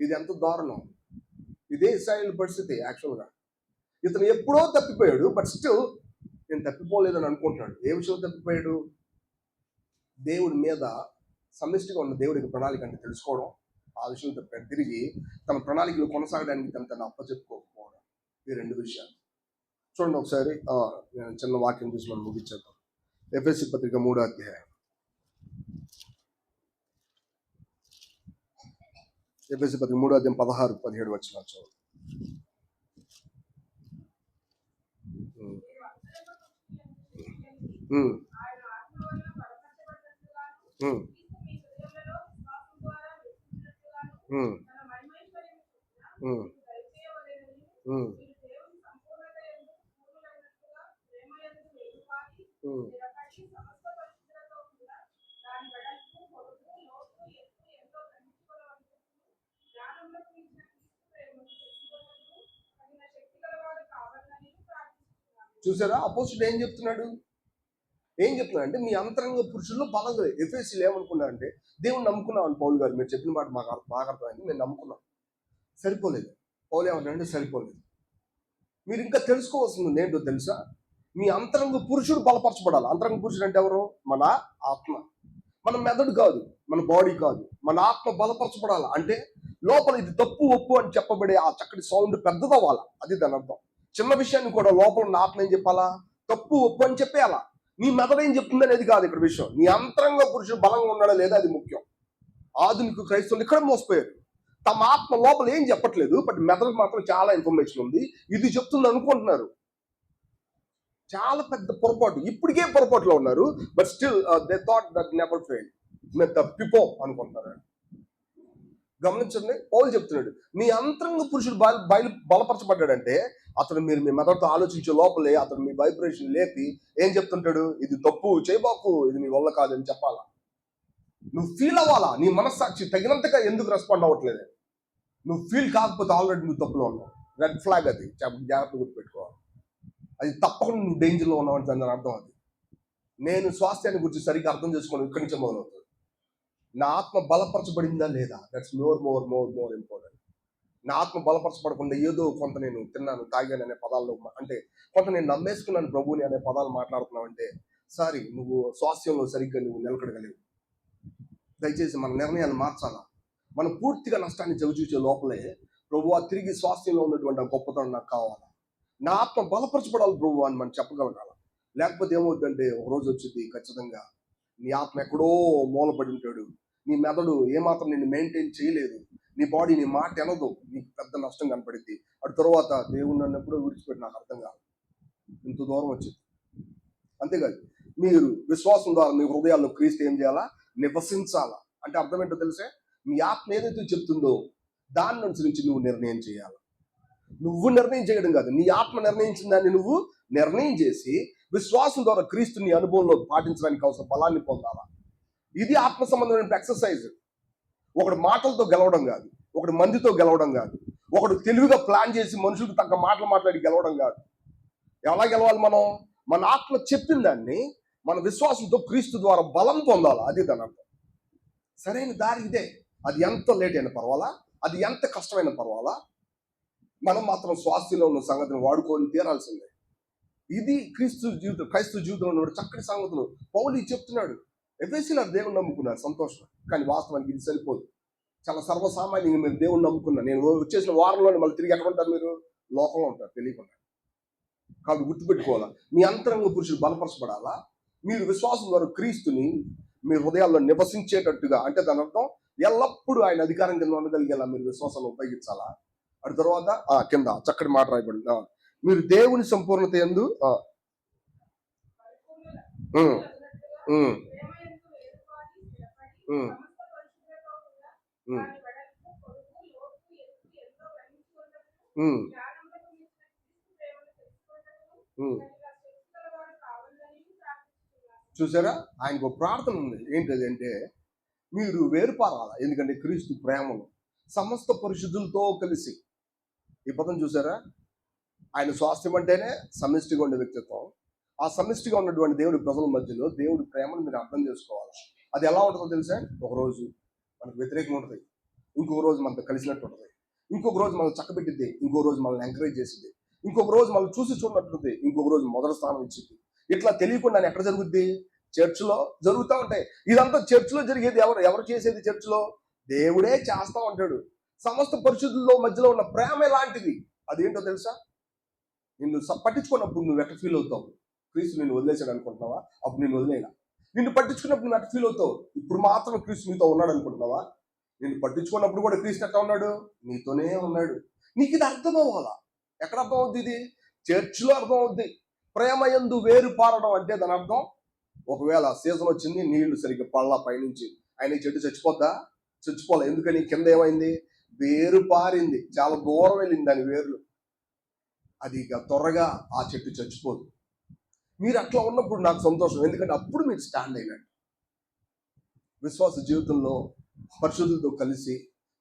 ఇది ఎంత దారుణం! ఇదే ఇశ్రాయేలు పరిస్థితి యాక్చువల్గా. ఇతను ఎప్పుడో తప్పిపోయాడు, బట్ స్టిల్ నేను తప్పిపోలేదని అనుకుంటున్నాడు. ఏ విషయంలో తప్పిపోయాడు? దేవుడి మీద సమిష్టిగా ఉన్న దేవుడికి ప్రణాళిక అంటే తెలుసుకోవడం, ఆ విషయం తప్పాడు. తిరిగి తన ప్రణాళికలు కొనసాగడానికి తను అప్పచెప్పుకోకపోవడం, ఈ 2 విషయాలు చూడండి. ఒకసారి నేను చిన్న వాక్యం చూసి మనం ముగించేద్దాం. ఎఫెసీ పత్రిక 3వ అధ్యాయం. ఎఫెసీ పత్రిక 3వ అధ్యాయం 16-17 వచనాలు చూడండి. చూసారా అపోజిట్ ఏం చెప్తున్నాడు? అంటే మీ అంతరంగ పురుషుల్లో బలంగా. ఎఫెసీలు ఏమనుకున్నారంటే, దేవుని నమ్ముకున్నాం అని పౌలు గారు మీరు చెప్పిన మాట మాకు బాగా అర్థమైంది, మేము నమ్ముకున్నాం, సరిపోలేదు. పౌలు ఏమన్నాడంటే సరిపోలేదు, మీరు ఇంకా తెలుసుకోవాల్సింది ఏంటో తెలుసా? మీ అంతరంగ పురుషుడు బలపరచబడాలి. అంతరంగ పురుషుడు అంటే ఎవరు? మన ఆత్మ, మన మెదడు కాదు, మన బాడీ కాదు, మన ఆత్మ బలపరచబడాలి. అంటే లోపల ఇది తప్పు ఒప్పు అని చెప్పబడే ఆ చక్కటి సౌండ్ పెద్దదవ్వాలా, అది దాని అర్థం. చిన్న విషయాన్ని కూడా లోపల ఉన్న ఆత్మ ఏం చెప్పాలా? తప్పు ఒప్పు అని చెప్పేయాలా. నీ మెదడు ఏం చెప్తుంది అనేది కాదు ఇక్కడ విషయం. నీ అంతరంగ పురుషుడు బలంగా ఉన్నాడా లేదా అది ముఖ్యం. ఆధునిక క్రైస్తవులు ఇక్కడ మోసపోయారు. తమ ఆత్మ లోపల ఏం చెప్పట్లేదు, బట్ మెదడుకు మాత్రం చాలా ఇన్ఫర్మేషన్ ఉంది, ఇది చెప్తుంది అనుకుంటున్నారు. చాలా పెద్ద పొరపాటు. ఇప్పటికే పొరపాటులో ఉన్నారు, but still they thought that never fail the people అనుకుంటున్నారు. గమనించండి, పౌలు చెప్తున్నాడు నీ అంతరంగ పురుషుడు బలపరచబడ్డాడంటే అతను మీరు మీ మెదడుతో ఆలోచించే లోపలే అతను మీ వైబ్రేషన్ లేపి ఏం చెప్తుంటాడు, ఇది తప్పు చేయబాకు, ఇది నీ వల్ల కాదని చెప్పాలా. నువ్వు ఫీల్ అవ్వాలా. నీ మనస్సాక్షి తగినంతగా ఎందుకు రెస్పాండ్ అవ్వట్లేదు. నువ్వు ఫీల్ కాకపోతే ఆల్రెడీ నువ్వు తప్పులో ఉన్నావు. రెడ్ ఫ్లాగ్ అది, జాగ్రత్త గుర్తుపెట్టుకోవాలి. అది తప్పకుండా నువ్వు డేంజర్లో ఉన్నావు దాని అర్థం. అది నేను స్వాస్థ్యాన్ని గురించి సరిగ్గా అర్థం చేసుకోవడం ఇక్కడి నుంచే మొదలవుతుంది. నా ఆత్మ బలపరచబడిందా లేదా, దట్స్ మోర్ ఇంపార్టెంట్. నా ఆత్మ బలపరచబడకుండా ఏదో కొంత నేను తిన్నాను తాగాను అనే పదాల్లో, అంటే కొంత నేను నమ్మేసుకున్నాను ప్రభువుని అనే పదాలు మాట్లాడుతున్నావు అంటే సారీ, నువ్వు స్వాస్థ్యంలో సరిగ్గా నువ్వు నిలకడగలేవు. దయచేసి మన నిర్ణయాలు మార్చాలా. మనం పూర్తిగా నష్టాన్ని చవిచూచే లోపలే ప్రభువా తిరిగి స్వాస్థ్యంలో ఉన్నటువంటి ఆ గొప్పతనం నాకు కావాలా, నా ఆత్మ బలపరచబడాలి ప్రభు అని మనం చెప్పగలగాల. లేకపోతే ఏమవుతుందంటే ఒక రోజు వచ్చింది ఖచ్చితంగా నీ ఆత్మ ఎక్కడో మూలపడి ఉంటాడు, నీ మెదడు ఏమాత్రం నిన్ను మెయింటైన్ చేయలేదు, నీ బాడీ నీ మాట ఎనదు, నీకు పెద్ద నష్టం కనపడింది. అటు తర్వాత దేవుడు నన్ను ఎప్పుడో విడిచిపెట్టి నాకు అర్థం కాదు, ఇంత దూరం వచ్చింది. అంతేకాదు, మీరు విశ్వాసం ద్వారా మీ హృదయాల్లో క్రీస్తు ఏం చేయాలా, నివసించాలా. అంటే అర్థం ఏంటో తెలిసే, మీ ఆత్మ ఏదైతే చెప్తుందో దాన్ని అనుసరించి నువ్వు నిర్ణయం చేయాలి. నువ్వు నిర్ణయం చేయడం కాదు, నీ ఆత్మ నిర్ణయించిన దాన్ని నువ్వు నిర్ణయం చేసి విశ్వాసం ద్వారా క్రీస్తుని అనుభవంలో పాటించడానికి అవసరం బలాన్ని పొందాలా. ఇది ఆత్మ సంబంధమైన ఎక్సర్సైజ్. ఒకడు మాటలతో గెలవడం కాదు, ఒకడు మందితో గెలవడం కాదు, ఒకడు తెలివిగా ప్లాన్ చేసి మనుషులకు తగ్గ మాటలు మాట్లాడి గెలవడం కాదు. ఎలా గెలవాలి మనం? మన ఆత్మ చెప్పిన దాన్ని మన విశ్వాసంతో క్రీస్తు ద్వారా బలం పొందాలి. అది దాని అర్థం. సరైన దారి ఇదే. అది ఎంత లేట్ అయినా పర్వాలా, అది ఎంత కష్టమైన పర్వాలా, మనం మాత్రం స్వాస్థ్యంలో ఉన్న సంగతిని వాడుకొని తీరాల్సిందే. ఇది క్రైస్తవ జీవితంలో ఉన్న చక్కటి సంగతులు పౌలు చెప్తున్నాడు. ఎఫెసీయులు దేవుని నమ్ముకున్నారు, సంతోషం, కానీ వాస్తవానికి ఇది సరిపోదు. చాలా సర్వసామాన్యంగా మీరు దేవుని నమ్ముకున్నారు. నేను వచ్చేసిన వారంలోనే మళ్ళీ తిరిగి ఎక్కడ ఉంటారు? మీరు లోకంలో ఉంటారు తెలియకుండా. కాబట్టి గుర్తుపెట్టుకోవాలా, మీ అంతరంగ పురుషుడు బలపరచబడాలా. మీరు విశ్వాసం ద్వారా క్రీస్తుని మీ హృదయాల్లో నివసించేటట్టుగా, అంటే దాని అర్థం ఎల్లప్పుడూ ఆయన అధికారం కింద ఉండగలిగేలా మీరు విశ్వాసాన్ని ఉపయోగించాలా. అటు తర్వాత కింద చక్కటి మాట రాయబడింది, మీరు దేవుని సంపూర్ణత యందు చూసారా, ఆయనకు ప్రార్థన ఉంది. ఏంటది అంటే మీరు వేరుపారాలా. ఎందుకంటే క్రీస్తు ప్రేమను సమస్త పరిశుద్ధులతో కలిసి. ఈ పదం చూసారా, ఆయన స్వాస్థ్యం అంటేనే సమిష్టిగా ఉండే వ్యక్తిత్వం. ఆ సమిష్టిగా ఉన్నటువంటి దేవుడి ప్రజల మధ్యలో దేవుడి ప్రేమను మీరు అర్థం చేసుకోవాలి. అది ఎలా ఉంటుందో తెలుసా, ఒకరోజు మనకు వ్యతిరేకంగా ఉంటుంది, ఇంకొక రోజు మనతో కలిసినట్టు ఉంటుంది, ఇంకొక రోజు మనం చక్కబెట్టిద్ది, ఇంకొక రోజు మనల్ని ఎంకరేజ్ చేసింది, ఇంకొక రోజు మనం చూసి చూడనట్టుంది, ఇంకొక రోజు మొదటి స్థానం ఇచ్చింది. ఇట్లా తెలియకుండా ఎక్కడ జరుగుద్ది? చర్చిలో జరుగుతూ ఉంటాయి. ఇదంతా చర్చిలో జరిగేది. ఎవరు చేసేది? చర్చిలో దేవుడే చేస్తా ఉంటాడు. సమస్త పరిశుద్ధుల్లో మధ్యలో ఉన్న ప్రేమ ఎలాంటిది, అదేంటో తెలుసా? నిన్ను పట్టించుకున్నప్పుడు నువ్వు ఎట్లా ఫీల్ అవుతావు? క్రీస్తు నిన్ను వదిలేసాడు అనుకుంటున్నావా? అప్పుడు నేను వదిలేనా? నిన్ను పట్టించుకున్నప్పుడు నువ్వు ఎట్లా ఫీల్ అవుతావు? ఇప్పుడు మాత్రం క్రీస్తు నీతో ఉన్నాడు అనుకుంటున్నావా? నిన్ను పట్టించుకున్నప్పుడు కూడా క్రీస్తు ఎట్లా ఉన్నాడు? నీతోనే ఉన్నాడు. నీకు ఇది అర్థం అవ్వాలా. ఎక్కడ అర్థం అవుద్ది? ఇది చర్చిలో అర్థం అవుద్ది. ప్రేమ యందు వేరు పారడం అంటే దాని అర్థం, ఒకవేళ సీజన్ వచ్చింది, నీళ్లు సరిగ్గా పళ్ళ పైనుంచి, ఆయన చెట్టు చచ్చిపోద్దా? చచ్చిపోలే. ఎందుకని? కింద ఏమైంది? వేరు పారింది, చాలా దూరం వెళ్ళింది దాని వేర్లు. అది ఇక త్వరగా ఆ చెట్టు చచ్చిపోదు. మీరు అట్లా ఉన్నప్పుడు నాకు సంతోషం, ఎందుకంటే అప్పుడు మీరు స్టాండ్ అయినట్టు. విశ్వాస జీవితంలో పరిశుద్ధులతో కలిసి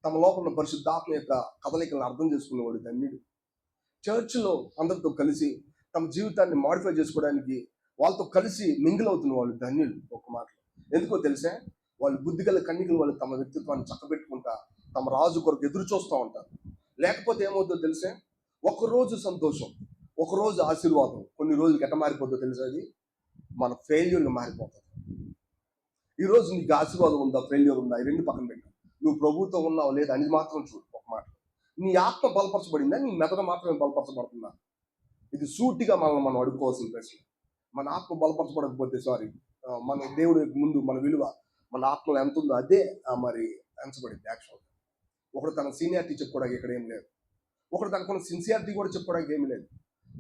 తమ లోపల పరిశుద్ధాత్మ యొక్క కదలికలను అర్థం చేసుకునేవాడు ధన్యుడు. చర్చిలో అందరితో కలిసి తమ జీవితాన్ని మాడిఫై చేసుకోవడానికి వాళ్ళతో కలిసి మింగిల్ అవుతున్న వాళ్ళు ధన్యులు. ఒక మాటలో ఎందుకో తెలిసే, వాళ్ళు బుద్ధిగల కన్నికలు వాళ్ళు తమ వ్యక్తిత్వాన్ని చక్కబెట్టుకుంటా తమ రాజు కొరకు ఎదురు చూస్తూ ఉంటారు. లేకపోతే ఏమవుతుందో తెలిసే, ఒకరోజు సంతోషం, ఒకరోజు ఆశీర్వాదం, కొన్ని రోజులకి ఎట్ట మారిపోతుందో తెలుసా? అది మన ఫెయిల్యూర్గా మారిపోతుంది. ఈరోజు నీకు ఆశీర్వాదం ఉందా, ఫెయిల్యూర్ ఉందా, ఈ రెండు పక్కన పెట్టు. నువ్వు ప్రభుత్వం ఉన్నావు లేదా అనేది మాత్రం చూడు. ఒక మాట, నీ ఆత్మ బలపరచబడిందా, నీ మెదడు మాత్రమే బలపరచబడుతుందా? ఇది సూటిగా మనం అడుక్కోవాల్సిన ప్రశ్న. మన ఆత్మ బలపరచబడకపోతే మన దేవుడి ముందు మన విలువ మన ఆత్మలో ఎంత ఉందో అదే మరి ఎంచబడింది యాక్చువల్. ఒకడు తన సీనియారిటీ చెప్పుకోవడానికి ఇక్కడ ఏం లేదు. ఒకడు తనకున్న సిన్సియారిటీ కూడా చెప్పుకోవడానికి ఏమీ లేదు.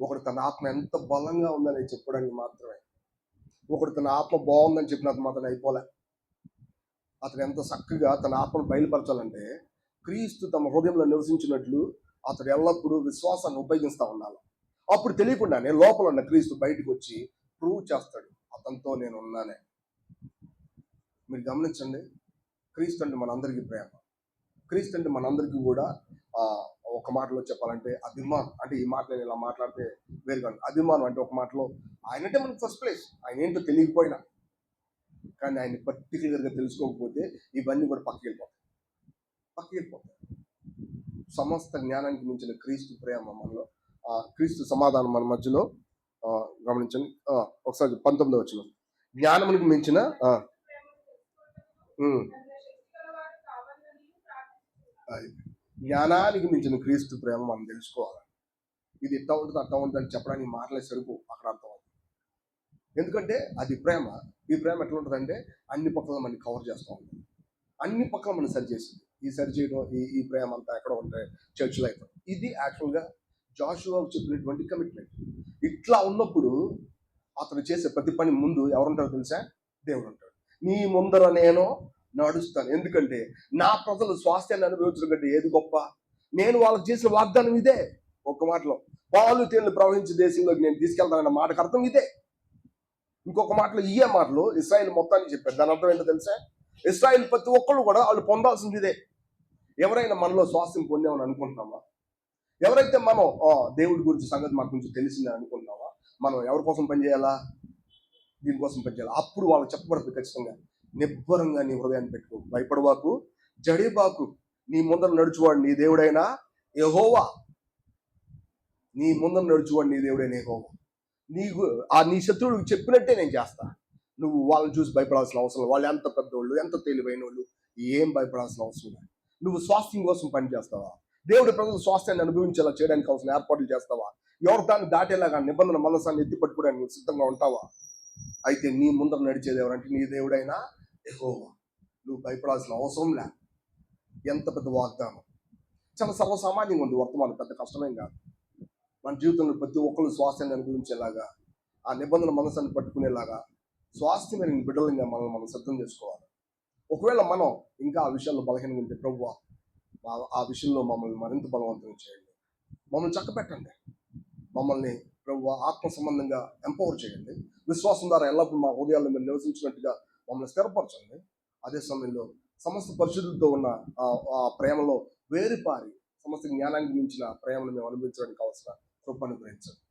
ఒకడు తన ఆత్మ ఎంత బలంగా ఉందని చెప్పుకోవడానికి మాత్రమే. ఒకడు తన ఆత్మ బాగుందని చెప్పినంత మాత్రం అయిపోలే. అతను ఎంత చక్కగా తన ఆత్మను బయలుపరచాలంటే క్రీస్తు తమ హృదయంలో నివసించినట్లు అతడు ఎల్లప్పుడూ విశ్వాసాన్ని ఉపయోగిస్తూ ఉండాలి. అప్పుడు తెలియకుండానే లోపల ఉన్న క్రీస్తు బయటకు వచ్చి ప్రూవ్ చేస్తాడు, అతనితో నేను ఉన్నానే. మీరు గమనించండి, క్రీస్తు అంటే మనందరికీ ప్రేమ. క్రీస్తు అంటే మనందరికీ కూడా ఒక మాటలో చెప్పాలంటే అభిమానం. అంటే ఈ మాట నేను ఇలా మాట్లాడితే వేరుగా అభిమానం అంటే ఒక మాటలో ఆయన అంటే మనకు ఫస్ట్ ప్లేస్. ఆయన ఏంటో తెలియకపోయినా కానీ ఆయన పర్టికులర్గా తెలుసుకోకపోతే ఇవన్నీ కూడా పక్కకి వెళ్ళిపోతాయి. సమస్త జ్ఞానానికి మించిన క్రీస్తు ప్రేమ మనలో, క్రీస్తు సమాధానం మన మధ్యలో. గమనించండి ఒకసారి 19వ వచనం. జ్ఞానమునికి మించిన జ్ఞానానికి మించిన క్రీస్తు ప్రేమ మనం తెలుసుకోవాలి. ఇది ఇట్లా ఉంటుంది అట్లా ఉంటుంది అని చెప్పడానికి మాటలే సరిపో, అక్కడ అర్థం అవుతుంది. ఎందుకంటే అది ప్రేమ. ఈ ప్రేమ ఎట్లా ఉంటుందంటే అన్ని పక్కల మనకి కవర్ చేస్తూ ఉంటుంది, అన్ని పక్కల మనం సరి చేసింది. ఈ సరి చేయడం ఈ ప్రేమ అంతా ఎక్కడ ఉంటాయి చర్చ్ లైఫ్. ఇది యాక్చువల్గా జాషువాకు చెప్పినటువంటి కమిట్మెంట్. ఇట్లా ఉన్నప్పుడు అతను చేసే ప్రతి పని ముందు ఎవరుంటారో తెలుసా? దేవుడు ఉంటాడు. నీ ముందర నేను నడుస్తాను, ఎందుకంటే నా ప్రజలు స్వాస్థ్యాన్ని అనుభవించడం కంటే ఏది గొప్ప? నేను వాళ్ళకి చేసిన వాగ్దానం ఇదే. ఒక్క మాటలో పాలు తేళ్లు ప్రవహించే దేశంలోకి నేను తీసుకెళ్తానన్న మాటకు అర్థం ఇదే. ఇంకొక మాటలో ఇయే మాటలు ఇశ్రాయేల్ మొత్తానికి చెప్పారు. దాని అర్థం ఏంటో తెలుసా? ఇశ్రాయేల్ ప్రతి ఒక్కళ్ళు కూడా వాళ్ళు పొందాల్సింది ఇదే. ఎవరైనా మనలో స్వాస్థ్యం పొందామని అనుకుంటున్నామా? ఎవరైతే మనం దేవుడి గురించి సంగతి మాకు కొంచెం తెలిసిందని అనుకుంటున్నామా, మనం ఎవరి కోసం పనిచేయాలా? దీనికోసం పనిచేయాలి. అప్పుడు వాళ్ళకి చెప్పబడుతుంది ఖచ్చితంగా, నిబ్బరంగా నీ హృదయాన్ని పెట్టుకో, భయపడవాకు, జడేబాకు, నీ ముందర నడుచువాడు నీ దేవుడైనా యెహోవా. నీ ముందర నడుచువాడు నీ దేవుడైన యెహోవా. నీ శత్రువులకు చెప్పినట్టే నేను చేస్తా. నువ్వు వాళ్ళని చూసి భయపడాల్సిన అవసరం. వాళ్ళు ఎంత పెద్దోళ్ళు, ఎంత తెలివైన వాళ్ళు, ఏం భయపడాల్సిన అవసరం లేదు. నువ్వు స్వాస్థ్యం కోసం పని చేస్తావా? దేవుడి ప్రజలు స్వాస్థ్యాన్ని అనుభవించేలా చేయడానికి అవసరం ఏర్పాట్లు చేస్తావా? ఎవరు దాన్ని దాటేలాగా నిబంధన మనసాన్ని ఎత్తి పట్టుకోవడానికి నువ్వు సిద్ధంగా ఉంటావా? అయితే నీ ముందర నడిచేది ఎవరంటే నీ దేవుడైనా యెహోవా. నువ్వు భయపడాల్సిన అవసరం లే. ఎంత పెద్ద వాగ్దానం! చాలా సర్వసామాన్యంగా ఉంది వర్తమానం, పెద్ద కష్టమేం కాదు. మన జీవితంలో ప్రతి ఒక్కరు స్వాస్థ్యాన్ని అనుభవించేలాగా, ఆ నిబంధన మనసాన్ని పట్టుకునేలాగా స్వాస్థ్యమైన బిడ్డలంగా మనం సిద్ధం చేసుకోవాలి. ఒకవేళ మనం ఇంకా ఆ విషయాల్లో బలహీనంగా ఉంటే, ప్రభువా ఆ విషయంలో మమ్మల్ని మరింత బలవంతం చేయండి, మమ్మల్ని చక్కబెట్టండి, మమ్మల్ని ప్రభువా ఆత్మ సంబంధంగా ఎంపవర్ చేయండి, విశ్వాసం ద్వారా ఎల్లప్పుడూ మా హృదయాల్లో మీరు నివసించినట్టుగా మమ్మల్ని స్థిరపరచండి. అదే సమయంలో సమస్త పరిశుద్ధులతో ఉన్న ఆ ప్రేమలో వేరుపారి సమస్త జ్ఞానానికి మించిన ప్రేమను మేము అనుభవించడానికి కావాల్సిన కృపను గ్రహించండి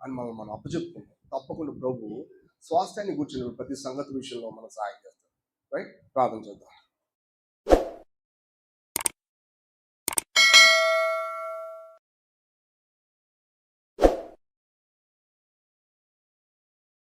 అని మనం అప్పచెప్పుకుంటాం. తప్పకుండా ప్రభు స్వాస్థ్యాన్ని కూర్చుని ప్రతి సంగతి విషయంలో మనం సహాయం చేస్తాం. రైట్, ప్రార్థన చేద్దాం.